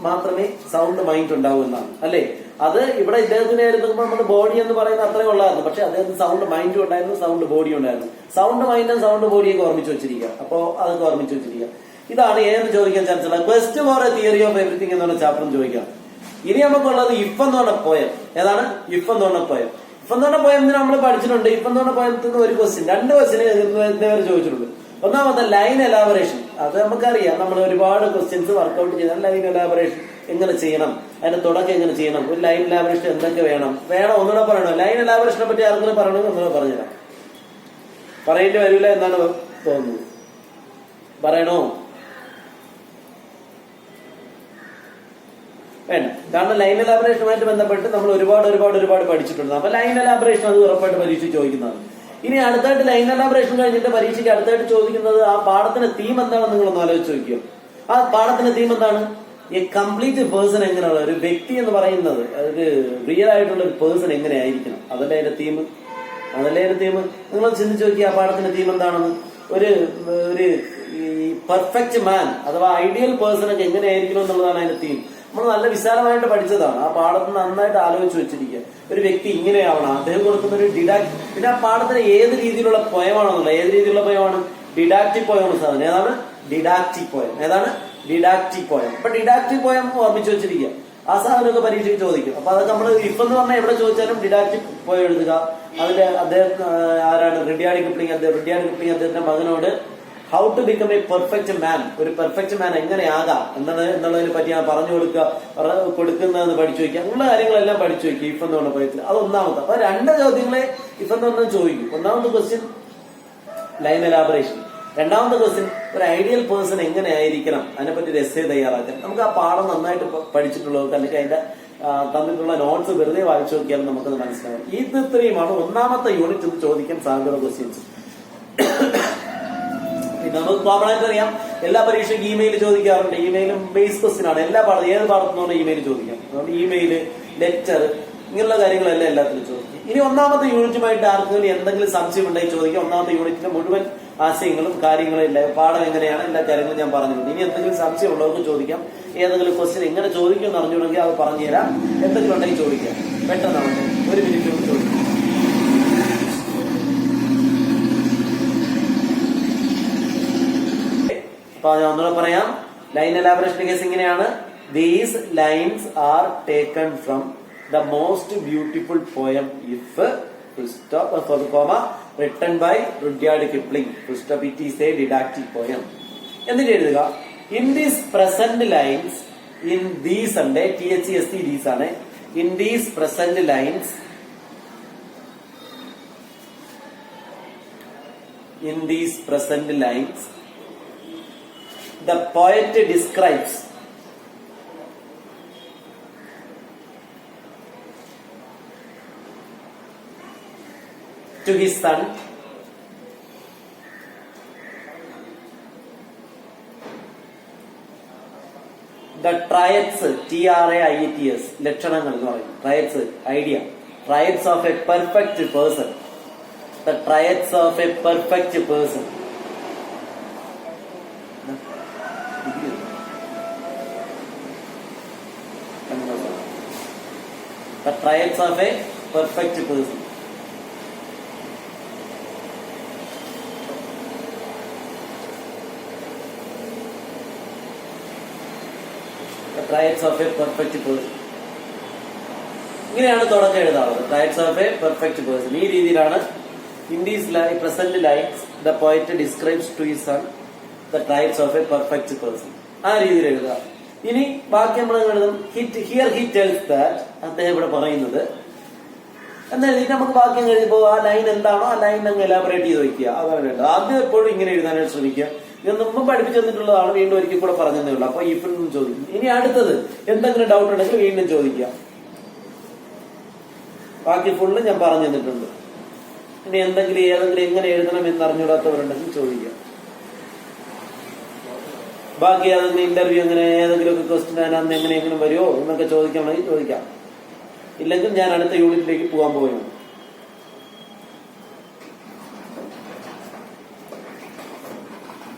A: മാത്രമേ സൗണ്ട് മൈൻഡ് ഉണ്ടാവൂ എന്നാണ് അല്ലെ? അത് ഇവിടെ ഇദ്ദേഹത്തിന് എടുക്കുമ്പോൾ നമ്മൾ ബോഡി എന്ന് പറയുന്ന അത്രയും ഉള്ളായിരുന്നു. പക്ഷെ അദ്ദേഹത്തിന് സൗണ്ട് മൈൻഡും ഉണ്ടായിരുന്നു, സൗണ്ട് ബോഡിയും ഉണ്ടായിരുന്നു. സൗണ്ട് മൈൻഡും സൗണ്ട് ബോഡിയൊക്കെ ഓർമ്മിച്ച് വെച്ചിരിക്കുക. അപ്പോ അതൊക്കെ ഓർമ്മിച്ച് വെച്ചിരിക്കുക. ഇതാണ് ഏത് ചോദിക്കാൻ ചാൻസ് ഉള്ള quest for A theory of everything എന്നുള്ള ചാപ്റ്റർ ചോദിക്കാം. ഇനി നമുക്കുള്ളത് ഇഫ് എന്ന് പറഞ്ഞ പോയം. ഏതാണ് ഇഫ് എന്ന് പറഞ്ഞ പോയം? ഇഫ് എന്ന് പറഞ്ഞ പോയം നമ്മൾ പഠിച്ചിട്ടുണ്ട്. ഇഫ് എന്ന് പറഞ്ഞ പോയത്തിന് ഒരു ക്വസ്റ്റ്യൻ, 2 ക്വസ്റ്റ്യൻ ഇതേവരെ ചോദിച്ചിട്ടുണ്ട്. ഒന്നാമത്തെ ലൈൻ എലാബറേഷൻ. അത് നമുക്കറിയാം, നമ്മൾ ഒരുപാട് ക്വസ്റ്റ്യൻസ് വർക്ക്ഔട്ട് ചെയ്താൽ ലൈൻ എലാബറേഷൻ എങ്ങനെ ചെയ്യണം, അതിന്റെ തുടക്കം എങ്ങനെ ചെയ്യണം, ഒരു ലൈൻ എലാബറേഷൻ എന്തൊക്കെ വേണം ഒന്നുകൂടെ പറയണോ? ലൈൻ എലാബറേഷനെ പറ്റി ആർക്കെങ്കിലും പറയണമെങ്കിൽ ഒന്നുകൂടെ പറഞ്ഞുതരാം. പറയേണ്ടി വരില്ല എന്നാണ് തോന്നുന്നത്. പറയണോ? വേണ്ട. കാരണം ലൈൻ എലാബറേഷനുമായിട്ട് ബന്ധപ്പെട്ട് നമ്മൾ ഒരുപാട് പഠിച്ചിട്ടുണ്ട്. അപ്പൊ ലൈൻ എലാബറേഷൻ അത് ഉറപ്പായിട്ട് പരീക്ഷ ചോദിക്കുന്നതാണ്. ഇനി അടുത്തായിട്ട് ലൈൻ എലാബറേഷൻ കഴിഞ്ഞിട്ട് പരീക്ഷയ്ക്ക് അടുത്തായിട്ട് ചോദിക്കുന്നത് ആ പാഠത്തിന്റെ തീം എന്താണെന്ന് നിങ്ങളൊന്ന് ആലോചിച്ച് നോക്കിയോ? ആ പാഠത്തിന്റെ തീം എന്താണ്? ഈ കംപ്ലീറ്റ് പേഴ്സൺ എങ്ങനെയുള്ള ഒരു വ്യക്തി എന്ന് പറയുന്നത്, ഒരു റിയൽ ആയിട്ടുള്ള ഒരു പേഴ്സൺ എങ്ങനെയായിരിക്കണം, അതല്ലേ അതിന്റെ തീം. നിങ്ങൾ ചിന്തിച്ചു നോക്കി ആ പാഠത്തിന്റെ തീം എന്താണെന്ന്. ഒരു പെർഫെക്റ്റ് മാൻ അഥവാ ഐഡിയൽ പേഴ്സൺ ഒക്കെ എങ്ങനെയായിരിക്കണം എന്നുള്ളതാണ് അതിന്റെ തീം. നമ്മൾ നല്ല വിശാലമായിട്ട് പഠിച്ചതാണ്. ആ പാഠത്തിന് നന്നായിട്ട് ആലോചിച്ച് വെച്ചിരിക്കുക. ഒരു വ്യക്തി ഇങ്ങനെയാവണം, അദ്ദേഹം കൊടുക്കുന്ന ഒരു പിന്നെ ആ പാഠത്തിന് ഏത് രീതിയിലുള്ള പോയമാണെന്നുള്ള, ഏത് രീതിയിലുള്ള പോയമാണ്? ഡിഡാക്റ്റിക് പോയമാണ് സാധനം. ഏതാണ്? Didactic poem. അപ്പൊ ഡിഡാക്റ്റിക് പോയം ഓർമ്മിച്ച് വെച്ചിരിക്കുക. ആ സാധനമൊക്കെ പരീക്ഷയ്ക്ക് ചോദിക്കും. അപ്പൊ അതൊക്കെ നമ്മൾ ഇഫ് എന്ന് പറഞ്ഞാൽ എവിടെ ചോദിച്ചാലും ഡിഡാക്റ്റിക് പോയം എഴുതുക. അതിന്റെ അദ്ദേഹം ആരാണ്? റുഡ്യാർഡ് കിപ്ലിംഗ് അദ്ദേഹത്തിന്റെ മകനോട് how to become a perfect man, ഒരു പെർഫെക്റ്റ് മാൻ എങ്ങനെയാകാം എന്നുള്ളതിനെ പറ്റി ഞാൻ പറഞ്ഞു കൊടുക്കുന്നതെന്ന് പഠിച്ചു വയ്ക്കുക. അങ്ങനെയുള്ള കാര്യങ്ങളെല്ലാം പഠിച്ചു വയ്ക്കുക ഇഫ് എന്ന് പറഞ്ഞ പോയത്തിൽ. അത് ഒന്നാമത്തെ. അപ്പൊ 2 ചോദ്യങ്ങളെ ഇഫ് എന്ന് പറഞ്ഞാൽ ചോദിക്കും. ഒന്നാമത്തെ ക്വസ്റ്റ്യൻ ലൈൻ എലാബറേഷൻ, രണ്ടാമത്തെ ക്വസ്റ്റ്യൻ ഒരു ഐഡിയൽ പേഴ്സൺ എങ്ങനെയായിരിക്കണം, അതിനെപ്പറ്റി ഒരു എസ്സേ തയ്യാറാക്കാൻ. നമുക്ക് ആ പാഠം നന്നായിട്ട് പഠിച്ചിട്ടുള്ളവർക്ക് അല്ലെങ്കിൽ അതിന്റെ തന്നിട്ടുള്ള നോട്ട്സ് വെറുതെ വായിച്ചു നോക്കിയാലും നമുക്കത് മനസ്സിലാവും. ഇത് ഇത്രയുമാണ് ഒന്നാമത്തെ യൂണിറ്റ് ചോദിക്കാൻ സാധ്യത ക്വസ്റ്റ്യൻസ്. നമുക്ക് കോമൺ ആയിട്ട് അറിയാം, എല്ലാ പരീക്ഷയ്ക്കും ഇമെയിൽ ചോദിക്കാറുണ്ട്. ഇമെയിലും ബേസ് ക്വസ്റ്റ്യൻ ആണ്. എല്ലാ പാഠം ഏത് പാഠത്തിനോട് ഇമെയിൽ ചോദിക്കാം. അതുകൊണ്ട് ഇമെയില്, ലെറ്റർ, ഇങ്ങനെയുള്ള കാര്യങ്ങളെല്ലാം എല്ലാത്തിലും ചോദിക്കും. ഇനി ഒന്നാമത്തെ യൂണിറ്റുമായിട്ട് ആർക്കെങ്കിലും എന്തെങ്കിലും സംശയം ഉണ്ടെങ്കിൽ ചോദിക്കാം. ഒന്നാമത്തെ യൂണിറ്റിന്റെ മുഴുവൻ ആശയങ്ങളും കാര്യങ്ങളും എല്ലാം പാഠം എങ്ങനെയാണ് എല്ലാ കാര്യങ്ങളും ഞാൻ പറഞ്ഞിട്ടുണ്ട്. ഇനി എന്തെങ്കിലും സംശയം ഉള്ളവർക്ക് ചോദിക്കാം. ഏതെങ്കിലും ക്വസ്റ്റ്യൻ എങ്ങനെ ചോദിക്കും എന്ന് അറിഞ്ഞുകൊണ്ടെങ്കിൽ അത് പറഞ്ഞുതരാം. എന്തെങ്കിലും ഉണ്ടെങ്കിൽ ചോദിക്കാം. പെട്ടെന്നാവട്ടെ, 1 മിനിറ്റ് കൊണ്ട് ചോദിക്കാം. അപ്പൊ ഞാൻ ഒന്നുകൂടെ പറയാം. ലൈൻ എലാബറേഷൻ കേസ് ഇങ്ങനെയാണ്. These lines are taken from the most beautiful poem if written by Rudyard Kipling. It is a didactic poem. എന്നിട്ട് എഴുതുക, in these present lines, in these ഉണ്ട്, THEST ദീസ് ആണ്. In these present lines, in these present lines, the poet describes to his son the traits, TRAITS, ലക്ഷണങ്ങൾ എന്ന് പറയും. Traits, idea, traits of a perfect person. The traits of a perfect person. The traits of a perfect person. The traits of a perfect person. ഇങ്ങനെയാണ് തുടക്കം എഴുതാറുള്ളത്. ട്രയറ്റ്സ് of a perfect person. ഈ രീതിയിലാണ് in these present lines the poet describes to his son the traits of a perfect person. ആ രീതിയിൽ എഴുതുക. ഇനി ബാക്കി നമ്മൾ എഴുതും. ഹിയർ ഹി ടെൽസ് ദാറ്റ്, അദ്ദേഹം ഇവിടെ പറയുന്നത് എന്നെഴുതിയിട്ട് നമുക്ക് ബാക്കി എഴുതിപ്പോ ആ ലൈൻ എന്താണോ ആ ലൈൻ അങ്ങ് എലാബറേറ്റ് ചെയ്ത് വയ്ക്കുക. അതാണ് വേണ്ടത്. ആദ്യം എപ്പോഴും ഇങ്ങനെ എഴുതാനായിട്ട് ശ്രമിക്കുക. ഇത് മുമ്പ് പഠിപ്പിച്ചു തന്നിട്ടുള്ളതാണ്, വീണ്ടും ഒരിക്കൽ കൂടെ പറഞ്ഞതേ ഉള്ളൂ. അപ്പൊ ഇപ്പോഴും ചോദിക്കും. ഇനി അടുത്തത് എന്തെങ്കിലും ഡൗട്ട് ഉണ്ടെങ്കിൽ വീണ്ടും ചോദിക്കാം. ബാക്കി ഫുള്ള് ഞാൻ പറഞ്ഞു തന്നിട്ടുണ്ട്. ഇനി എന്തെങ്കിലും ഏതെങ്കിലും എങ്ങനെ എഴുതണം എന്ന് അറിഞ്ഞൂടാത്തവരുണ്ടെങ്കിൽ ചോദിക്കാം. ബാക്കി ഏതെങ്കിലും ഇന്റർവ്യൂ എങ്ങനെ ഏതെങ്കിലും ക്വസ്റ്റ്യൻ അതിനകത്ത് എങ്ങനെയെങ്കിലും വരുമോ എന്നൊക്കെ ചോദിക്കണമെങ്കിൽ ചോദിക്കാം. ഇല്ലെങ്കിൽ ഞാൻ അടുത്ത യൂണിറ്റിലേക്ക് പോകാൻ പോവുകയാണ്.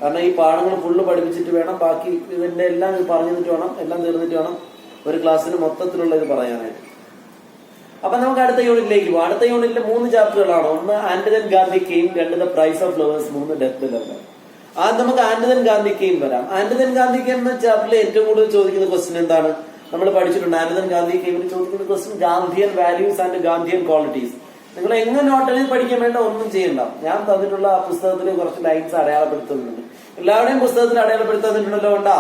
A: കാരണം ഈ പാഠങ്ങൾ ഫുള്ള് പഠിപ്പിച്ചിട്ട് വേണം ബാക്കി ഇതിന്റെ എല്ലാം പറഞ്ഞു തന്നിട്ട് വേണം, എല്ലാം തീർന്നിട്ട് വേണം ഒരു ക്ലാസ്സിന് മൊത്തത്തിലുള്ള ഇത് പറയാനായിട്ട്. അപ്പൊ നമുക്ക് അടുത്ത യൂണിറ്റിലേക്ക് പോകാം. അടുത്ത യൂണിറ്റിൽ 3 ചാപ്റ്ററുകളാണ്. 1 and Gandhi came, 2 the price of flowers, 3 death level. ആദ്യം നമുക്ക് ആൻഡ് ഗാന്ധി കെയിം വരാം. ആൻഡ് ഗാന്ധി കെയിം എന്ന ചാപ്റ്ററിൽ ഏറ്റവും കൂടുതൽ ചോദിക്കുന്ന ക്വസ്റ്റ്യൻ എന്താണ്? നമ്മൾ പഠിച്ചിട്ടുണ്ട്. ആൻഡ് ഗാന്ധി കെയിമിൽ ചോദിക്കുന്ന question Gandhian values and Gandhian qualities. നിങ്ങൾ എങ്ങനെ നോട്ട് എഴുതി പഠിക്കാൻ വേണ്ട ഒന്നും ചെയ്യണ്ട. ഞാൻ തന്നിട്ടുള്ള ആ പുസ്തകത്തിൽ കുറച്ച് ലൈൻസ് അടയാളപ്പെടുത്തുന്നുണ്ട്. എല്ലാവരുടെയും പുസ്തകത്തിൽ അടയാളപ്പെടുത്തുന്നുണ്ടല്ലോ. ഉണ്ടാ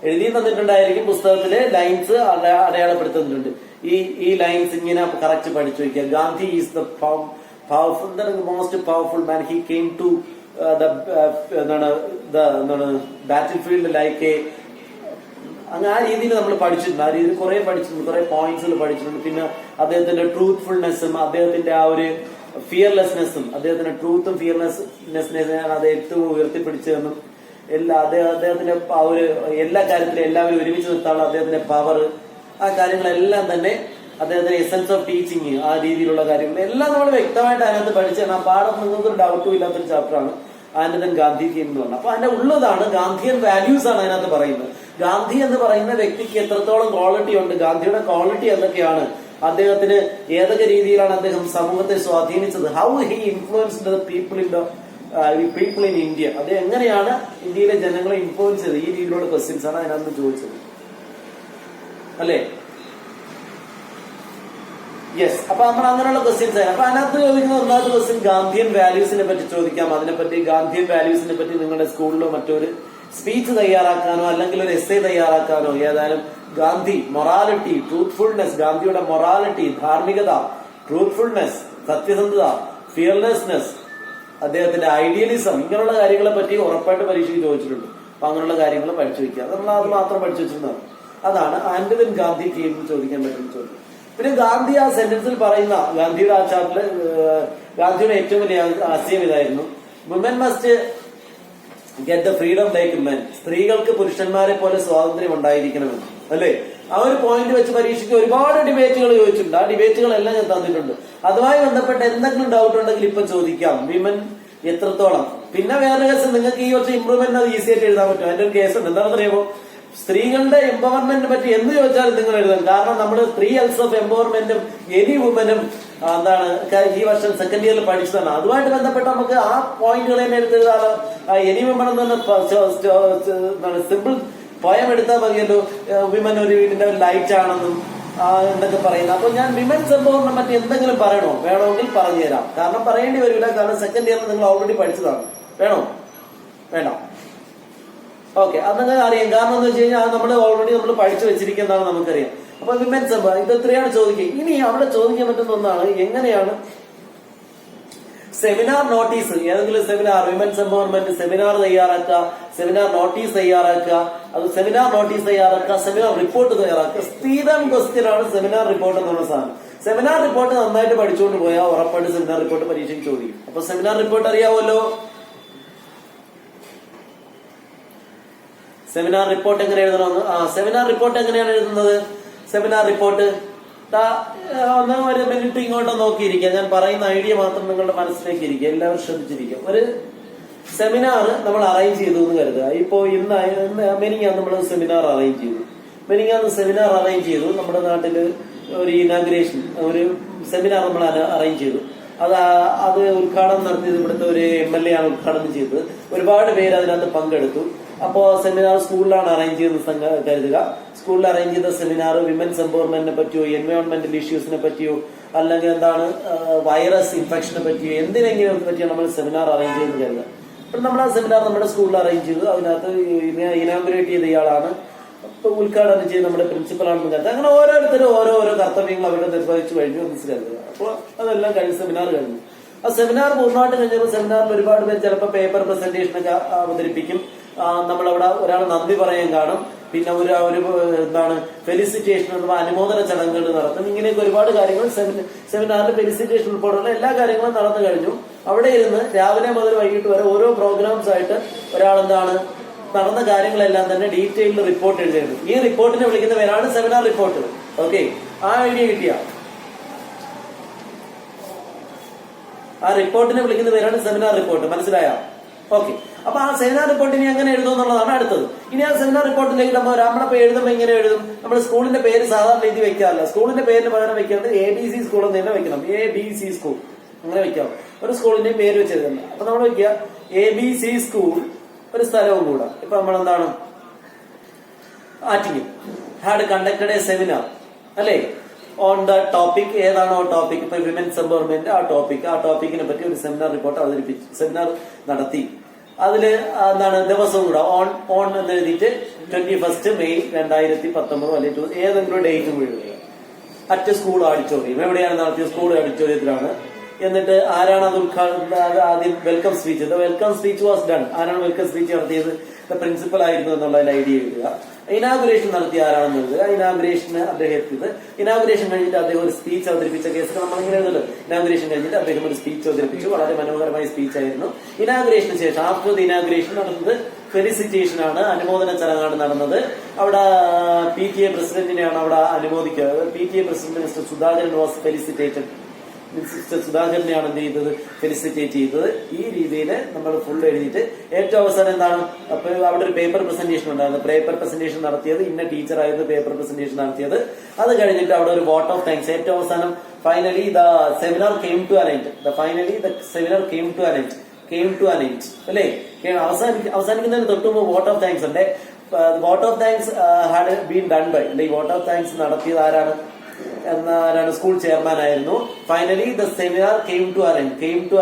A: എഴുതി തന്നിട്ടുണ്ടായിരിക്കും പുസ്തകത്തില് ലൈൻസ് അടയാളപ്പെടുത്തുന്നുണ്ട്. ഈ ലൈൻസ് ഇങ്ങനെ കറക്റ്റ് പഠിച്ചു വയ്ക്കുക. Gandhi is the most powerful man. He came to battlefield like a, അങ്ങനെ ആ രീതിയിൽ നമ്മൾ പഠിച്ചിട്ടുണ്ട്. ആ രീതിയിൽ കുറെ പഠിച്ചിട്ടുണ്ട്, കുറെ പോയിന്റ്സുകൾ പഠിച്ചിട്ടുണ്ട്. പിന്നെ അദ്ദേഹത്തിന്റെ ട്രൂത്ത്ഫുൾനെസ്സും അദ്ദേഹത്തിന്റെ ആ ഒരു ഫിയർലെസ്നെസ്സും, അദ്ദേഹത്തിന്റെ ട്രൂത്തും ഫിയർലെസ്നെസ്സിനെയാണ് അത് ഏറ്റവും ഉയർത്തിപ്പിടിച്ചതെന്നും അദ്ദേഹത്തിന്റെ ആ ഒരു എല്ലാ കാര്യത്തിലും എല്ലാവരും ഒരുമിച്ച് നിർത്താനുള്ള അദ്ദേഹത്തിന്റെ പവർ, ആ കാര്യങ്ങളെല്ലാം തന്നെ അദ്ദേഹത്തിന്റെ എസൻസ് ഓഫ് ടീച്ചിങ്, ആ രീതിയിലുള്ള കാര്യങ്ങൾ എല്ലാം നമ്മൾ വ്യക്തമായിട്ട് അതിനകത്ത് പഠിച്ചാണ്. ആ പാഠം നിങ്ങൾക്ക് ഒരു ഡൗട്ടും ഇല്ലാത്തൊരു ചാപ്റ്ററാണ് ആൻഡ് ഗാന്ധി കെയിം എന്ന് പറഞ്ഞത്. അപ്പൊ അതിന്റെ ഉള്ളതാണ് ഗാന്ധിയൻ വാല്യൂസ് ആണ് അതിനകത്ത് പറയുന്നത്. ഗാന്ധി എന്ന് പറയുന്ന വ്യക്തിക്ക് എത്രത്തോളം ക്വാളിറ്റി ഉണ്ട്, ഗാന്ധിയുടെ ക്വാളിറ്റി എന്തൊക്കെയാണ്, അദ്ദേഹത്തിന് ഏതൊക്കെ രീതിയിലാണ് അദ്ദേഹം സമൂഹത്തെ സ്വാധീനിച്ചത്, how he influenced the people in India, അത് എങ്ങനെയാണ് ഇന്ത്യയിലെ ജനങ്ങളെ ഇൻഫ്ലുവൻസ് ചെയ്തത്. ഈ രീതിയിലുള്ള ക്വസ്റ്റ്യൻസ് ആണ് അതിനകത്ത് ചോദിച്ചത്, അല്ലേ? യെസ്. അപ്പൊ നമ്മൾ അങ്ങനെയുള്ള ക്വസ്റ്റ്യൻസ് ആണ്. അപ്പൊ അതിനകത്ത് ചോദിക്കുന്ന ഒന്നാമത്തെ ക്വസ്റ്റ്യൻ ഗാന്ധിയൻ വാല്യൂസിനെ പറ്റി ചോദിക്കാം. അതിനെപ്പറ്റി ഗാന്ധിയൻ വാല്യൂസിനെ പറ്റി നിങ്ങളുടെ സ്കൂളിലോ മറ്റൊരു സ്പീച്ച് തയ്യാറാക്കാനോ അല്ലെങ്കിൽ ഒരു എസ്സേ തയ്യാറാക്കാനോ, ഏതായാലും ഗാന്ധി, മൊറാലിറ്റി, ട്രൂത്ത്ഫുൾനെസ്, ഗാന്ധിയുടെ മൊറാലിറ്റി, ധാർമ്മികത, ട്രൂത്ത്ഫുൾനെസ്, സത്യസന്ധത, ഫിയർലെസ്നെസ്, അദ്ദേഹത്തിന്റെ ഐഡിയലിസം, ഇങ്ങനെയുള്ള കാര്യങ്ങളെ പറ്റി ഉറപ്പായിട്ട് പരീക്ഷയ്ക്ക് ചോദിച്ചിട്ടുണ്ട്. അപ്പൊ അങ്ങനെയുള്ള കാര്യങ്ങൾ പഠിച്ചു വെക്കുക. നമ്മൾ അത് മാത്രം പഠിച്ചു വെച്ചിരുന്നതാണ്. അതാണ് ആൻഡ് ഗാന്ധി കെയിം ചോദിക്കാൻ പറ്റുന്ന ചോദ്യം. പിന്നെ ഗാന്ധി ആ സെന്റൻസിൽ പറയുന്ന, ഗാന്ധിയുടെ ആ ചാപ്റ്ററിൽ ഗാന്ധിയുടെ ഏറ്റവും വലിയ ആശയം ഇതായിരുന്നു, woman must get the freedom like men. സ്ത്രീകൾക്ക് പുരുഷന്മാരെ പോലെ സ്വാതന്ത്ര്യം ഉണ്ടായിരിക്കണമെന്ന്, അല്ലേ? ആ ഒരു പോയിന്റ് വെച്ച് പരീക്ഷയ്ക്ക് ഒരുപാട് ഡിബേറ്റുകൾ ചോദിച്ചിട്ടുണ്ട്. ആ ഡിബേറ്റുകളെല്ലാം ഞാൻ തന്നിട്ടുണ്ട്. അതുമായി ബന്ധപ്പെട്ട് എന്തെങ്കിലും ഡൗട്ട് ഉണ്ടെങ്കിൽ ഇപ്പൊ ചോദിക്കാം. വിമൻ എത്രത്തോളം. പിന്നെ വേറെ കേസ്, നിങ്ങൾക്ക് ഈ വർഷം ഇംപ്രൂവ്മെന്റ് അത് ഈസി ആയിട്ട് എഴുതാൻ പറ്റും. അതിന്റെ ഒരു കേസ് ഉണ്ട്. എന്താണെന്ന് അറിയുമോ? സ്ത്രീകളുടെ എംപവർമെന്റിനെ പറ്റി എന്ത് ചോദിച്ചാലും നിങ്ങൾ എഴുതാം. കാരണം നമ്മൾ 3 L's ഓഫ് എംപവർമെന്റും എനി വുമനും ഈ വർഷം സെക്കൻഡ് ഇയറിൽ പഠിച്ചതാണ്. അതുമായിട്ട് ബന്ധപ്പെട്ട് നമുക്ക് ആ പോയിന്റുകൾ തന്നെ എടുത്തെഴുതാലോ. എനി വുമൺ എന്ന് സിമ്പിൾ പോയം എടുത്താൽ മതിയല്ലോ. വിമൻ ഒരു വീടിന്റെ ഒരു ലൈറ്റ് ആണെന്നും എന്തൊക്കെ പറയുന്നത്. അപ്പൊ ഞാൻ വിമൻസ് എംപവർമെന്റ് പറ്റി എന്തെങ്കിലും പറയണോ? വേണമെങ്കിൽ പറഞ്ഞു തരാം. കാരണം പറയേണ്ടി വരില്ല. കാരണം സെക്കൻഡ് ഇയറിൽ നിങ്ങൾ ഓൾറെഡി പഠിച്ചതാണ്. വേണോ? വേണ്ട. ഓക്കെ, അത് നിങ്ങൾക്ക് അറിയാം. കാരണം എന്ന് വെച്ച് കഴിഞ്ഞാൽ നമ്മൾ ഓൾറെഡി പഠിച്ചു വെച്ചിരിക്കുന്നതാണ്, നമുക്കറിയാം. അപ്പൊ വിമൻസ് ഇത് എത്രയാണ് ചോദിക്കുക. ഇനി അവിടെ ചോദിക്കാൻ പറ്റുന്ന ഒന്നാണ്, എങ്ങനെയാണ് സെമിനാർ നോട്ടീസ്, ഏതെങ്കിലും സെമിനാർ വിമൻസ് എംപവർമെന്റ് സെമിനാർ തയ്യാറാക്കുക, സെമിനാർ നോട്ടീസ് തയ്യാറാക്കുക, അത് സെമിനാർ നോട്ടീസ് തയ്യാറാക്കുക, സെമിനാർ റിപ്പോർട്ട് തയ്യാറാക്കുക. സ്ഥിരം ക്വസ്റ്റ്യൻ ആണ് സെമിനാർ റിപ്പോർട്ട് എന്നുള്ള സാധനം. സെമിനാർ റിപ്പോർട്ട് നന്നായിട്ട് പഠിച്ചുകൊണ്ട് പോയാൽ ഉറപ്പായിട്ട് സെമിനാർ റിപ്പോർട്ട് പരീക്ഷയ്ക്ക് ചോദിക്കും. അപ്പൊ സെമിനാർ റിപ്പോർട്ട് അറിയാമല്ലോ. സെമിനാർ റിപ്പോർട്ട് എങ്ങനെ എഴുതണമെന്ന്. സെമിനാർ റിപ്പോർട്ട് എങ്ങനെയാണ് എഴുതുന്നത്? സെമിനാർ റിപ്പോർട്ട് ഒരു മിനിറ്റ് ഇങ്ങോട്ട് നോക്കിയിരിക്കുക. ഞാൻ പറയുന്ന ഐഡിയ മാത്രം നിങ്ങളുടെ മനസ്സിലേക്ക് ഇരിക്കുക. എല്ലാവരും ശ്രദ്ധിച്ചിരിക്കും. ഒരു സെമിനാർ നമ്മൾ അറേഞ്ച് ചെയ്തു എന്ന് കരുതുക. ഇപ്പോ മെനിങ്ങാന്ന് നമ്മൾ സെമിനാർ അറേഞ്ച് ചെയ്തു. സെമിനാർ അറേഞ്ച് ചെയ്തു. നമ്മുടെ നാട്ടില് ഒരു ഇനാഗ്രേഷൻ, ഒരു സെമിനാർ നമ്മൾ അറേഞ്ച് ചെയ്തു. അത് ഉദ്ഘാടനം നടത്തിയത് ഇവിടുത്തെ ഒരു MLA ആണ് ഉദ്ഘാടനം ചെയ്തത്. ഒരുപാട് പേര് അതിനകത്ത് പങ്കെടുത്തു. അപ്പോ സെമിനാർ സ്കൂളിലാണ് അറേഞ്ച് ചെയ്തെന്ന് കരുതുക. സ്കൂളിൽ അറേഞ്ച് ചെയ്ത സെമിനാർ വിമൻസ് എംപവർമെന്റിനെ പറ്റിയോ, എൻവയോൺമെന്റൽ ഇഷ്യൂസിനെ പറ്റിയോ, അല്ലെങ്കിൽ വൈറസ് ഇൻഫെക്ഷനെ പറ്റിയോ, എന്തിനെങ്കിലും പറ്റിയോ നമ്മൾ സെമിനാർ അറേഞ്ച് ചെയ്തെന്ന് കരുതുക. അപ്പോൾ നമ്മൾ ആ സെമിനാർ നമ്മുടെ സ്കൂളിൽ അറേഞ്ച് ചെയ്തു. അതിനകത്ത് ഇനാഗുറേറ്റ് ചെയ്ത ഇയാളാണ്, ഉദ്ഘാടനം ചെയ്ത് നമ്മുടെ പ്രിൻസിപ്പലാണെന്ന് കരുതുക. അങ്ങനെ ഓരോരുത്തരും ഓരോ കർത്തവ്യങ്ങൾ അവരുടെ നിർവഹിച്ചു കഴിഞ്ഞു മനസ്സിലാക്കുക. അപ്പോൾ അതെല്ലാം കഴിഞ്ഞ് സെമിനാർ കഴിഞ്ഞു. ആ സെമിനാർ പൂർണ്ണമായിട്ട് കഴിഞ്ഞപ്പോൾ സെമിനാറിൽ ഒരുപാട് പേര് ചിലപ്പോൾ പേപ്പർ പ്രസന്റേഷൻ ഒക്കെ അവതരിപ്പിക്കും. നമ്മളവിടെ ഒരാൾ നന്ദി പറയാൻ കാണും. പിന്നെ ഫെലിസിറ്റേഷൻ അഥവാ അനുമോദന ചടങ്ങുകൾ നടത്തും. ഇങ്ങനെയൊക്കെ ഒരുപാട് കാര്യങ്ങൾ സെമിനാറിൽ ഫെലിസിറ്റേഷൻ ഉൾപ്പെടെയുള്ള എല്ലാ കാര്യങ്ങളും നടന്നു കഴിഞ്ഞു. അവിടെ ഇരുന്ന് രാവിലെ മുതൽ വൈകിട്ട് വരെ ഓരോ പ്രോഗ്രാംസ് ആയിട്ട് ഒരാൾ നടന്ന കാര്യങ്ങളെല്ലാം തന്നെ ഡീറ്റെയിൽഡ് റിപ്പോർട്ട് എഴുതിയിരുന്നു. ഈ റിപ്പോർട്ടിനെ വിളിക്കുന്ന പേരാണ് സെമിനാർ റിപ്പോർട്ട്. ഓക്കെ, ആ ഐഡിയ കിട്ടിയ ആ റിപ്പോർട്ടിനെ വിളിക്കുന്ന പേരാണ് സെമിനാർ റിപ്പോർട്ട്. മനസ്സിലായോ? ഓക്കെ, അപ്പൊ ആ സെമിനാർ റിപ്പോർട്ട് ഇനി എങ്ങനെ എഴുതും എന്നുള്ളതാണ് അടുത്തത്. ഇനി ആ സെമിനാർ റിപ്പോർട്ടിലേക്ക് നമ്മളെ എഴുതുമ്പോൾ എങ്ങനെ എഴുതും? നമ്മൾ സ്കൂളിന്റെ പേര് സാധാരണ എഴുതി വെക്കാറില്ല. സ്കൂളിന്റെ പേരിന് പകരം വെക്കേണ്ടത് ABC സ്കൂൾ എന്ന് തന്നെ വെക്കണം. ABC സ്കൂൾ അങ്ങനെ വെക്കാം. ഒരു സ്കൂളിന്റെ പേര് വെച്ച് എഴുതണം. അപ്പൊ നമ്മൾ വെക്കുക ABC സ്കൂൾ, ഒരു സ്ഥലവും കൂടെ. ഇപ്പൊ നമ്മൾ Attingal had conducted A seminar, അല്ലെ, ഓൺ ദ ടോപ്പിക്. ഏതാണോ ടോപ്പിക്? ഇപ്പൊ വിമൻസ് എംപവർമെന്റ്, ആ ടോപ്പിക്കിനെ പറ്റി ഒരു സെമിനാർ റിപ്പോർട്ട് അവതരിപ്പിച്ചു, സെമിനാർ നടത്തി. അതില് ദിവസവും കൂടെ ഓൺ എന്ന് എഴുതിയിട്ട് 21 മെയ് 2019 അല്ലെങ്കിൽ ഏതെങ്കിലും ഡേറ്റും എഴുതുക. At school auditorium. എവിടെയാണ് നടത്തിയത്? സ്കൂൾ ഓഡിറ്റോറിയത്തിലാണ്. എന്നിട്ട് ആരാണ് അത് ആദ്യം welcome speech, welcome speech was done. ആരാണ് വെൽക്കം സ്പീച്ച് നടത്തിയത്? പ്രിൻസിപ്പൽ ആയിരുന്നു എന്നുള്ളതിൽ ഐഡിയ എഴുതുക. ഇനാഗുറേഷൻ നടത്തിയ ആരാണെന്ന് എഴുതുക. ഇനാഗുറേഷന് അദ്ദേഹത്തിന് ഇനാഗുറേഷൻ കഴിഞ്ഞിട്ട് അദ്ദേഹം ഒരു സ്പീച്ച് അവതരിപ്പിച്ച കേസ് നമ്മളിങ്ങനെ എഴുതുന്നത്. ഇനാഗുറേഷൻ കഴിഞ്ഞിട്ട് അദ്ദേഹം ഒരു സ്പീച്ച് അവതരിപ്പിച്ചു. വളരെ മനോഹരമായ സ്പീച്ച് ആയിരുന്നു. ഇനാഗുറേഷന് ശേഷം ആഫ്റ്റർ ദി ഇനാഗുറേഷൻ നടന്നത് ഫെലിസിറ്റേഷൻ ആണ്, അനുമോദന ചടങ്ങാണ് നടന്നത്. അവിടെ PTA പ്രസിഡന്റിനെയാണ് അവിടെ അനുമോദിക്കുക. PTA president mister Sudhakaran was felicitated. Mister സുധാകരനെയാണ് എന്ത് ചെയ്തത്? ഫെലിസിറ്റേറ്റ് ചെയ്തത്. ഈ രീതിയിൽ നമ്മൾ ഫുൾ എഴുതിയിട്ട് ഏറ്റവും അവസാനം എന്താണ്? അപ്പൊ അവിടെ ഒരു പേപ്പർ പ്രസന്റേഷൻ ഉണ്ടായിരുന്നു. പേപ്പർ പ്രസന്റേഷൻ നടത്തിയത് ഇന്ന ടീച്ചറായിരുന്നു പേപ്പർ പ്രസന്റേഷൻ നടത്തിയത്. അത് കഴിഞ്ഞിട്ട് അവിടെ ഒരു വോട്ട് ഓഫ് താങ്ക്സ്. ഏറ്റവും അവസാനം finally the seminar came to an end. അല്ലെ, അവസാനിക്കുന്നതിന് തൊട്ടുമ്പോ വോട്ട് ഓഫ് താങ്ക്സ് ഉണ്ട്. Vote of thanks had been done by, അല്ലെ, വോട്ട് ഓഫ് താങ്ക്സ് നടത്തിയത് ആരാണ്? സ്കൂൾ ചെയർമാൻ ആയിരുന്നു. Finally the seminar came to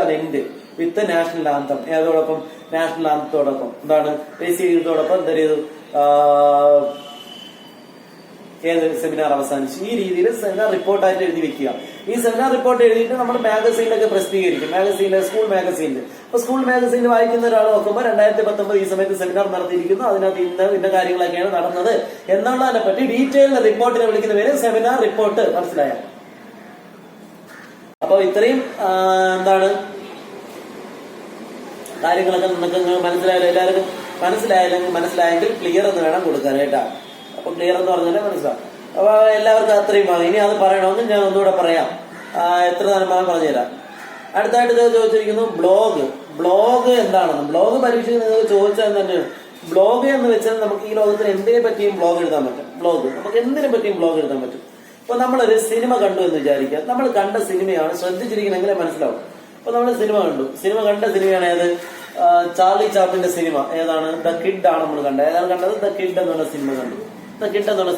A: an end with national anthem. ഏതോടൊപ്പം? നാഷണൽ ആന്തത്തോടൊപ്പം. ദേശീയ ഗീതത്തോടൊപ്പം എന്താ ചെയ്തു? സെമിനാർ അവസാനിച്ചു. ഈ രീതിയിൽ സെമിനാർ റിപ്പോർട്ടായിട്ട് എഴുതി വെക്കുക. ഈ സെമിനാർ റിപ്പോർട്ട് എഴുതിയിട്ട് നമ്മൾ മാഗസീനിലൊക്കെ പ്രസിദ്ധീകരിക്കും. സ്കൂൾ മാഗസീനിൽ. അപ്പൊ സ്കൂൾ മാഗസീനിൽ വായിക്കുന്ന ഒരാൾ നോക്കുമ്പോൾ 2019 ഈ സമയത്ത് സെമിനാർ നടത്തിയിരിക്കുന്നു, അതിനകത്ത് ഇന്ന കാര്യങ്ങളൊക്കെയാണ് നടന്നത് എന്നുള്ളതിനെ പറ്റി ഡീറ്റെയിൽഡ് റിപ്പോർട്ടിനെ വിളിക്കുന്ന പേര് സെമിനാർ റിപ്പോർട്ട്. മനസ്സിലായ? അപ്പൊ ഇത്രയും കാര്യങ്ങളൊക്കെ നിങ്ങൾക്ക് മനസ്സിലായാലും എല്ലാവർക്കും മനസ്സിലായെങ്കിൽ ക്ലിയർ എന്ന് വേണം കൊടുക്കാൻ കേട്ടാ. അപ്പൊ ക്ലിയർ എന്ന് പറഞ്ഞാലേ മനസ്സിലാവും. അപ്പൊ എല്ലാവർക്കും അത്രയും ഭാഗം. ഇനി അത് പറയണമെങ്കിൽ ഞാൻ ഒന്നുകൂടെ പറയാം. എത്ര നേരം പറഞ്ഞുതരാം. അടുത്തായിട്ട് ചോദിച്ചിരിക്കുന്നു ബ്ലോഗ് എന്താണെന്ന്. ബ്ലോഗ് പരീക്ഷയ്ക്ക് നിങ്ങൾക്ക് ചോദിച്ചാൽ തന്നെ ബ്ലോഗ് എന്ന് വെച്ചാൽ നമുക്ക് ഈ ലോകത്തിന് എന്തിനെ പറ്റിയും ബ്ലോഗ് എഴുതാൻ പറ്റും. നമുക്ക് എന്തിനെ പറ്റിയും ബ്ലോഗ് എഴുതാൻ പറ്റും. ഇപ്പൊ നമ്മളൊരു സിനിമ കണ്ടു എന്ന് വിചാരിക്കുക. നമ്മൾ കണ്ട സിനിമയാണ്, ശ്രദ്ധിച്ചിരിക്കണമെങ്കിലേ മനസ്സിലാവും. അപ്പൊ നമ്മൾ സിനിമ കണ്ട സിനിമയാണ് ഏത്? ചാർലി ചാപ്ലിന്റെ സിനിമ ഏതാണ്? ദ കിഡ് ആണ് നമ്മൾ കണ്ടത്. ഏതാണ് കണ്ടത്? ദ കിഡ് എന്നുള്ള സിനിമ കണ്ടു. ദ കിഡ് എന്നുള്ള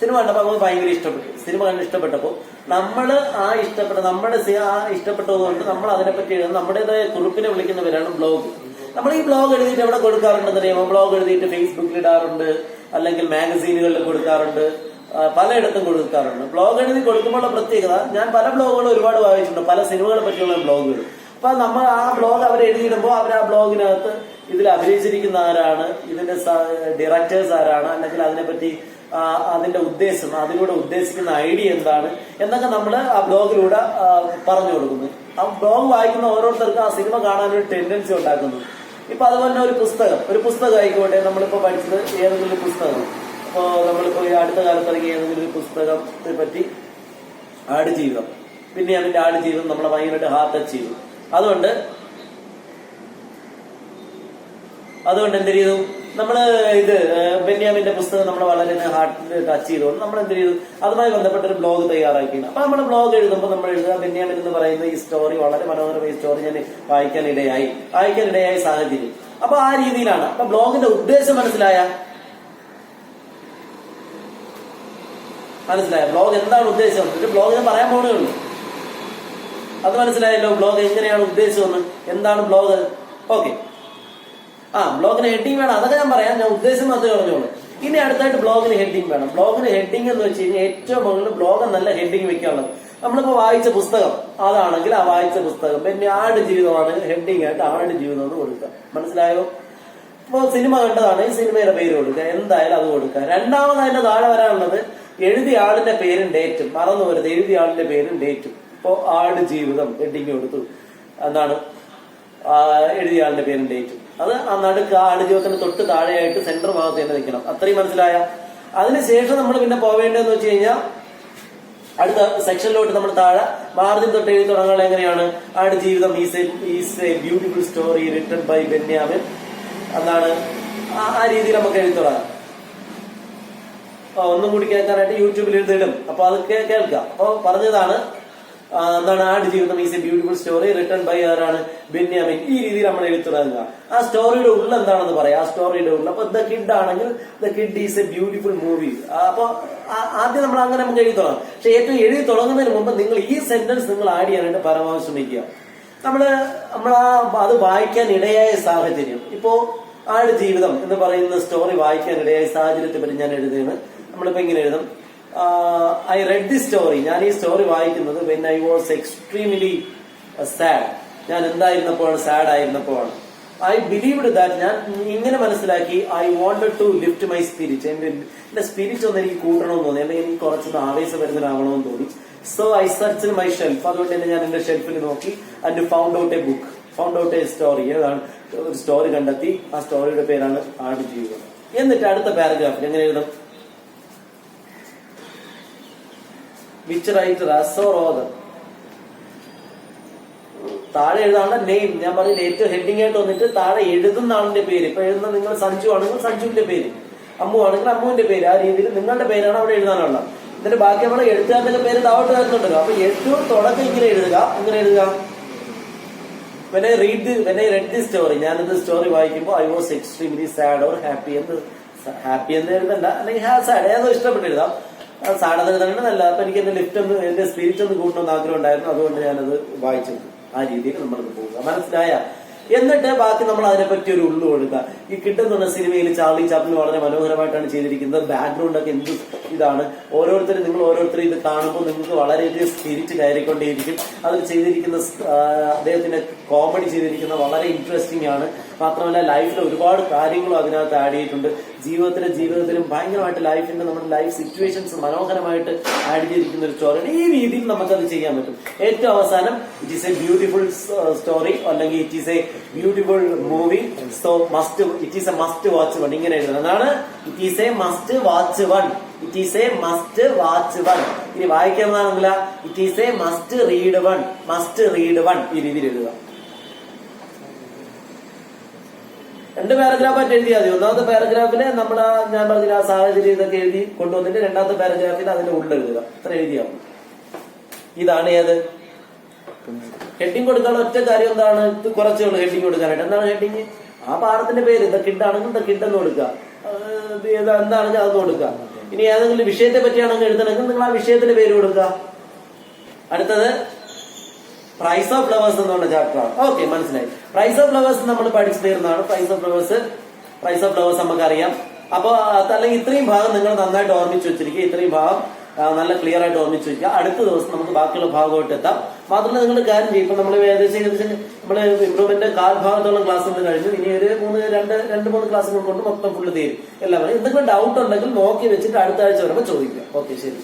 A: സിനിമ കണ്ടപ്പോ നമുക്ക് ഭയങ്കര ഇഷ്ടപ്പെട്ടു. സിനിമ കണ്ട് ഇഷ്ടപ്പെട്ടപ്പോ നമ്മുടെ ഇഷ്ടപ്പെട്ടതുകൊണ്ട് നമ്മൾ അതിനെപ്പറ്റി എഴുതുന്ന നമ്മുടേതായ കുറിപ്പിനെ വിളിക്കുന്ന പേരാണ് ബ്ലോഗ്. നമ്മൾ ഈ ബ്ലോഗ് എഴുതിയിട്ട് എവിടെ കൊടുക്കാറുണ്ടെന്ന് അറിയാമോ? ബ്ലോഗ് എഴുതിയിട്ട് ഫേസ്ബുക്കിൽ ഇടാറുണ്ട്, അല്ലെങ്കിൽ മാഗസീനുകളിൽ കൊടുക്കാറുണ്ട്, പലയിടത്തും കൊടുക്കാറുണ്ട്. ബ്ലോഗ് എഴുതി കൊടുക്കുമ്പോഴുള്ള പ്രത്യേകത, ഞാൻ പല ബ്ലോഗുകളും ഒരുപാട് വായിച്ചിട്ടുണ്ട്, പല സിനിമകളെ പറ്റിയുള്ള ബ്ലോഗുകൾ. അപ്പൊ നമ്മൾ ആ ബ്ലോഗ് അവർ എഴുതിയിടുമ്പോൾ അവർ ആ ബ്ലോഗിനകത്ത് ഇതിൽ അഭിനയിച്ചിരിക്കുന്ന ആരാണ്, ഇതിന്റെ ഡയറക്ടേഴ്സ് ആരാണ്, അല്ലെങ്കിൽ അതിനെപ്പറ്റി അതിന്റെ ഉദ്ദേശം, അതിലൂടെ ഉദ്ദേശിക്കുന്ന ഐഡിയ എന്താണ് എന്നൊക്കെ നമ്മൾ ആ ബ്ലോഗിലൂടെ പറഞ്ഞു കൊടുക്കുന്നു. ആ ബ്ലോഗ് വായിക്കുന്ന ഓരോരുത്തർക്കും ആ സിനിമ കാണാനൊരു ടെൻഡൻസി ഉണ്ടാക്കുന്നു. ഇപ്പൊ അതുപോലെ തന്നെ ഒരു പുസ്തകം ആയിക്കോട്ടെ, നമ്മളിപ്പോ പഠിച്ചത് ഏതെങ്കിലും ഒരു പുസ്തകം, ഇപ്പോ നമ്മളിപ്പോ ഈ അടുത്ത കാലത്ത് ഇറങ്ങിയ ഏതെങ്കിലും ഒരു പുസ്തകത്തെ പറ്റി, ആടുജീവിതം, പിന്നെ അതിന്റെ ആടുജീവിതം നമ്മളെ ഭയങ്കരമായിട്ട് ഹാർട്ട് ടച്ച് ചെയ്തു. അതുകൊണ്ട് എന്ത് ചെയ്തു, നമ്മള് ഇത് ബെന്യാമിന്റെ പുസ്തകം നമ്മളെ വളരെ ഹാർട്ടിൽ ടച്ച് ചെയ്തുകൊണ്ട് നമ്മൾ എന്ത് ചെയ്തു, അതുമായി ബന്ധപ്പെട്ട ഒരു ബ്ലോഗ് തയ്യാറാക്കിയിരുന്നു. അപ്പൊ നമ്മൾ ബ്ലോഗ് എഴുതുമ്പോൾ നമ്മൾ എഴുതുക, ബെന്യാമിൻ എന്ന് പറയുന്ന ഈ സ്റ്റോറി വളരെ മനോഹരമായ സ്റ്റോറി ഞാൻ വായിക്കാനിടയായി സാഹചര്യം. അപ്പൊ ആ രീതിയിലാണ്. അപ്പൊ ബ്ലോഗിന്റെ ഉദ്ദേശം മനസ്സിലായ ബ്ലോഗ് എന്താണ് ഉദ്ദേശം? ഒരു ബ്ലോഗ് ഞാൻ പറയാൻ പോണേ ഉള്ളൂ. അത് മനസ്സിലായല്ലോ, ബ്ലോഗ് എങ്ങനെയാണ് ഉദ്ദേശിച്ചതെന്ന്, എന്താണ് ബ്ലോഗ്. ഓക്കെ, ബ്ലോഗിന് ഹെഡിങ് വേണം, അതൊക്കെ ഞാൻ പറയാം. ഞാൻ ഉദ്ദേശം മാത്രമേ പറഞ്ഞോളൂ. ഇനി അടുത്തായിട്ട് ബ്ലോഗിന് ഹെഡിങ് വേണം. ബ്ലോഗിന് ഹെഡിങ് എന്ന് വെച്ച് കഴിഞ്ഞാൽ ഏറ്റവും മുകളിൽ ബ്ലോഗ് നല്ല ഹെഡിങ് വെക്കാനുള്ളത്. നമ്മളിപ്പോ വായിച്ച പുസ്തകം അതാണെങ്കിൽ ആ വായിച്ച പുസ്തകം, പിന്നെ ആടുജീവിതമാണെങ്കിൽ ഹെഡിങ് ആയിട്ട് ആടുജീവിതം എന്ന് കൊടുക്കുക. മനസ്സിലായോ? ഇപ്പൊ സിനിമ കണ്ടതാണ്, ഈ സിനിമയുടെ പേര് കൊടുക്കുക, എന്തായാലും അത് കൊടുക്കുക. രണ്ടാമത് അതിന്റെ താഴെ വരാനുള്ളത് എഴുതിയ ആളിന്റെ പേരും ഡേറ്റും. മറന്നു വരുന്നത്, എഴുതിയ ആളിന്റെ പേരും ഡേറ്റും. ഇപ്പോ ആടുജീവിതം ഹെഡിങ് കൊടുത്തു, എന്താണ് എഴുതിയ ആളിന്റെ പേരും ഡേറ്റും. അത് ആ നടുക്ക് ആടുജീവിതത്തിന് തൊട്ട് താഴെയായിട്ട് സെന്റർ ഭാഗത്ത് തന്നെ നിൽക്കണം. അത്രയും മനസ്സിലായ? അതിനുശേഷം നമ്മൾ പിന്നെ പോവേണ്ടതെന്ന് വെച്ച് കഴിഞ്ഞാൽ അടുത്ത സെക്ഷനിലോട്ട് നമ്മൾ താഴെ മാർജിൻ തൊട്ട് എഴുതി തുടങ്ങുന്നത് എങ്ങനെയാണ്? Aadujeevitham is a beautiful story written by Benyamin. എന്താണ് ആ രീതിയിൽ നമുക്ക് എഴുതി തുടങ്ങാം. ഒന്നും കൂടി കേൾക്കാനായിട്ട് യൂട്യൂബിൽ എഴുതിയിടും, അപ്പൊ അത് കേൾക്കാം. അപ്പൊ പറഞ്ഞതാണ് എന്താണ്, Aadujeevitham is a beautiful story written by ആരാണ്? ബെന്യാമിൻ. ഈ രീതിയിൽ നമ്മൾ എഴുതി തുടങ്ങുക. ആ സ്റ്റോറിയുടെ ഉള്ള എന്താണെന്ന് പറയാം. ആ സ്റ്റോറിയുടെ ഉള്ള, അപ്പൊ ദ കിഡ് ആണെങ്കിൽ the kid is a beautiful movie. അപ്പൊ ആദ്യം നമ്മൾ അങ്ങനെ നമുക്ക് എഴുതി തുടങ്ങാം. പക്ഷെ ഏറ്റവും എഴുതി തുടങ്ങുന്നതിന് മുമ്പ് നിങ്ങൾ ഈ സെന്റൻസ് നിങ്ങൾ ആഡ് ചെയ്യാനായിട്ട് പരമാവധി ശ്രമിക്കുക. നമ്മൾ അത് വായിക്കാൻ ഇടയായ സാഹചര്യം, ഇപ്പോ ആടുജീവിതം എന്ന് പറയുന്ന സ്റ്റോറി വായിക്കാൻ ഇടയായ സാഹചര്യത്തെ പറ്റി ഞാൻ എഴുതുകയാണ്. നമ്മളിപ്പോ ഇങ്ങനെ എഴുതും, ഐ റെഡ് ദി സ്റ്റോറി. ഞാൻ ഈ സ്റ്റോറി വായിക്കുന്നത് when I was extremely sad. ഞാൻ എന്തായിരുന്നപ്പോഴാണ്? സാഡ് ആയിരുന്നപ്പോഴാണ്. ഐ ബിലീവ്ഡ് ദാറ്റ്, ഞാൻ ഇങ്ങനെ മനസ്സിലാക്കി, I wanted to lift my spirit. എന്റെ സ്പിരിറ്റ് ഒന്ന് എനിക്ക് കൂട്ടണമെന്ന് തോന്നി, അല്ലെങ്കിൽ എനിക്ക് കുറച്ചൊന്ന് ആവേശഭരിതനാകണമെന്ന് തോന്നി. So I searched my shelf. അതുകൊണ്ട് തന്നെ ഞാൻ എന്റെ ഷെൽഫിൽ നോക്കി and found out a story. ഏതാണ്? ഒരു സ്റ്റോറി കണ്ടെത്തി. ആ സ്റ്റോറിയുടെ പേരാണ് ആടുജീവിതം. എന്നിട്ട് അടുത്ത പാരഗ്രാഫിൽ എങ്ങനെ എഴുതും? Which writer as or author. താഴെ എഴുതാനുള്ള നെയിം ഞാൻ പറയുന്നത് ഏറ്റവും ഹെഡിങ് ആയിട്ട് വന്നിട്ട് താഴെ എഴുതുന്ന ആളിന്റെ പേര്. ഇപ്പൊ എഴുതുന്ന നിങ്ങൾ സഞ്ജു ആണെങ്കിൽ സഞ്ജുവിന്റെ പേര്, അമ്മു ആണെങ്കിൽ അമ്മുവിന്റെ പേര്. ആ രീതിയിൽ നിങ്ങളുടെ പേരാണ് അവിടെ എഴുതാനുള്ളത്. എന്നിട്ട് ബാക്കി നമ്മൾ എഴുത്തുകാരുടെ പേര് താവട്ട് വരുന്നുണ്ടല്ലോ. അപ്പൊ ഏറ്റവും തുടക്കം ഇങ്ങനെ എഴുതുക. when I read this story, ഞാനിത് സ്റ്റോറി വായിക്കുമ്പോൾ I was extremely sad or happy എന്ന് എഴുതണ്ട, അല്ലെങ്കിൽ സാഡ് ഏതോ ഇഷ്ടപ്പെട്ട് എഴുതാം. സാഡ് എഴുതാനാണ് നല്ല. അപ്പൊ എനിക്ക് എന്റെ സ്പിരിറ്റ് ഒന്ന് കൂട്ടണമെന്ന് ആഗ്രഹം ഉണ്ടായിരുന്നു, അതുകൊണ്ട് ഞാനത് വായിച്ചത്. ആ രീതിയിൽ നമ്മളത് പോകുക. മനസ്സിലായ? എന്നിട്ട് ബാക്കി നമ്മൾ അതിനെപ്പറ്റി ഒരു ഉള്ളു കൊടുക്കുക. ഈ കിട്ടുന്ന സിനിമയിൽ ചാർലി ചാപ്ലിൻ വളരെ മനോഹരമായിട്ടാണ് ചെയ്തിരിക്കുന്നത്. ബാക്ക്ഗ്രൗണ്ട് ഒക്കെ എന്ത് ഇതാണ്. നിങ്ങൾ ഓരോരുത്തരും ഇത് കാണുമ്പോൾ നിങ്ങൾക്ക് വളരെയധികം സ്പിരിറ്റ് കയറിക്കൊണ്ടേയിരിക്കും. അതിൽ ചെയ്തിരിക്കുന്ന അദ്ദേഹത്തിന്റെ കോമഡി ചെയ്തിരിക്കുന്ന വളരെ ഇൻട്രസ്റ്റിംഗ് ആണ്. മാത്രമല്ല ലൈഫിൽ ഒരുപാട് കാര്യങ്ങളും അതിനകത്ത് ആഡ് ചെയ്തിട്ടുണ്ട്. ജീവിതത്തിലും ഭയങ്കരമായിട്ട് ലൈഫിന്റെ നമ്മുടെ ലൈഫ് സിറ്റുവേഷൻസ് മനോഹരമായിട്ട് ആഡ് ചെയ്തിരിക്കുന്ന ഒരു സ്റ്റോറിയാണ്. ഈ രീതിയിൽ നമുക്കത് ചെയ്യാൻ പറ്റും. ഏറ്റവും അവസാനം it is a beautiful story അല്ലെങ്കിൽ it is a beautiful movie, so it is a must watch one. ഇങ്ങനെ എഴുതണം. അതാണ് it is a must watch one. It is a must watch one. ഇനി വായിക്കുന്നതാണെങ്കിൽ it is a must read one. Must read one ഈ രീതിയിൽ എഴുതുക. 2 പാരഗ്രാഫായിട്ട് എഴുതിയാൽ മതി. ഒന്നാമത്തെ പാരഗ്രാഫില് നമ്മുടെ ഞാൻ പറഞ്ഞ ആ സാഹചര്യം ഇതൊക്കെ എഴുതി കൊണ്ടുവന്നിട്ട് രണ്ടാമത്തെ പാരഗ്രാഫിൽ അതിന്റെ ഉള്ളിൽ എഴുതുക. അത്ര എഴുതിയാവും. ഇതാണ് ഏത് ഹെഡിങ് കൊടുക്കാനുള്ള ഒറ്റ കാര്യം എന്താണ്? ഇത് കുറച്ചേ ഉള്ളൂ ഹെഡിങ് കൊടുക്കാനായിട്ട്. എന്താണ് ഹെഡിങ്? ആ പാഠത്തിന്റെ പേര് ദ കിഡ് ആണെങ്കിൽ ദ കിഡ് എന്ന് കൊടുക്കുക. എന്താണെങ്കിൽ അതെന്ന് കൊടുക്കുക. ഇനി ഏതെങ്കിലും വിഷയത്തെ പറ്റിയാണെങ്കിൽ എഴുതണമെങ്കിൽ നിങ്ങൾ ആ വിഷയത്തിന്റെ പേര് കൊടുക്കുക. അടുത്തത് പ്രൈസ് ഓഫ് ഫ്ലവേഴ്സ് എന്നുള്ള ചാപ്റ്ററാണ്. ഓക്കെ, മനസ്സിലായി. പ്രൈസ് ഓഫ് ഫ്ലവേഴ്സ് നമ്മൾ പഠിച്ചു തീർന്നതാണ്. പ്രൈസ് ഓഫ് ഫ്ലവേഴ്സ് നമുക്കറിയാം. അപ്പൊ അല്ലെങ്കിൽ ഇത്രയും ഭാഗം നിങ്ങൾ നന്നായിട്ട് ഓർമ്മിച്ച് വെച്ചിരിക്കുക. ഇത്രയും ഭാഗം നല്ല ക്ലിയർ ആയിട്ട് ഓർമ്മിച്ച് വെക്കുക. അടുത്ത ദിവസം നമുക്ക് ബാക്കിയുള്ള ഭാഗമായിട്ട് എത്താം. മാത്രമല്ല നിങ്ങൾ കാര്യം ചെയ്യും. ഇപ്പൊ നമ്മൾ ഏകദേശം നമ്മള് ഇംപ്രൂവ്മെന്റ് ഭാഗത്തോളം ക്ലാസ്സുകൾ കഴിഞ്ഞു. ഇനി ഒരു 2-3 ക്ലാസ്സുകൾ കൊണ്ട് മൊത്തം ഫുള്ള് തീരും. എല്ലാവരും എന്തെങ്കിലും ഡൗട്ട് ഉണ്ടെങ്കിൽ നോക്കി വെച്ചിട്ട് അടുത്ത ആഴ്ച വരുമ്പോൾ ചോദിക്കുക. ഓക്കെ, ശരി.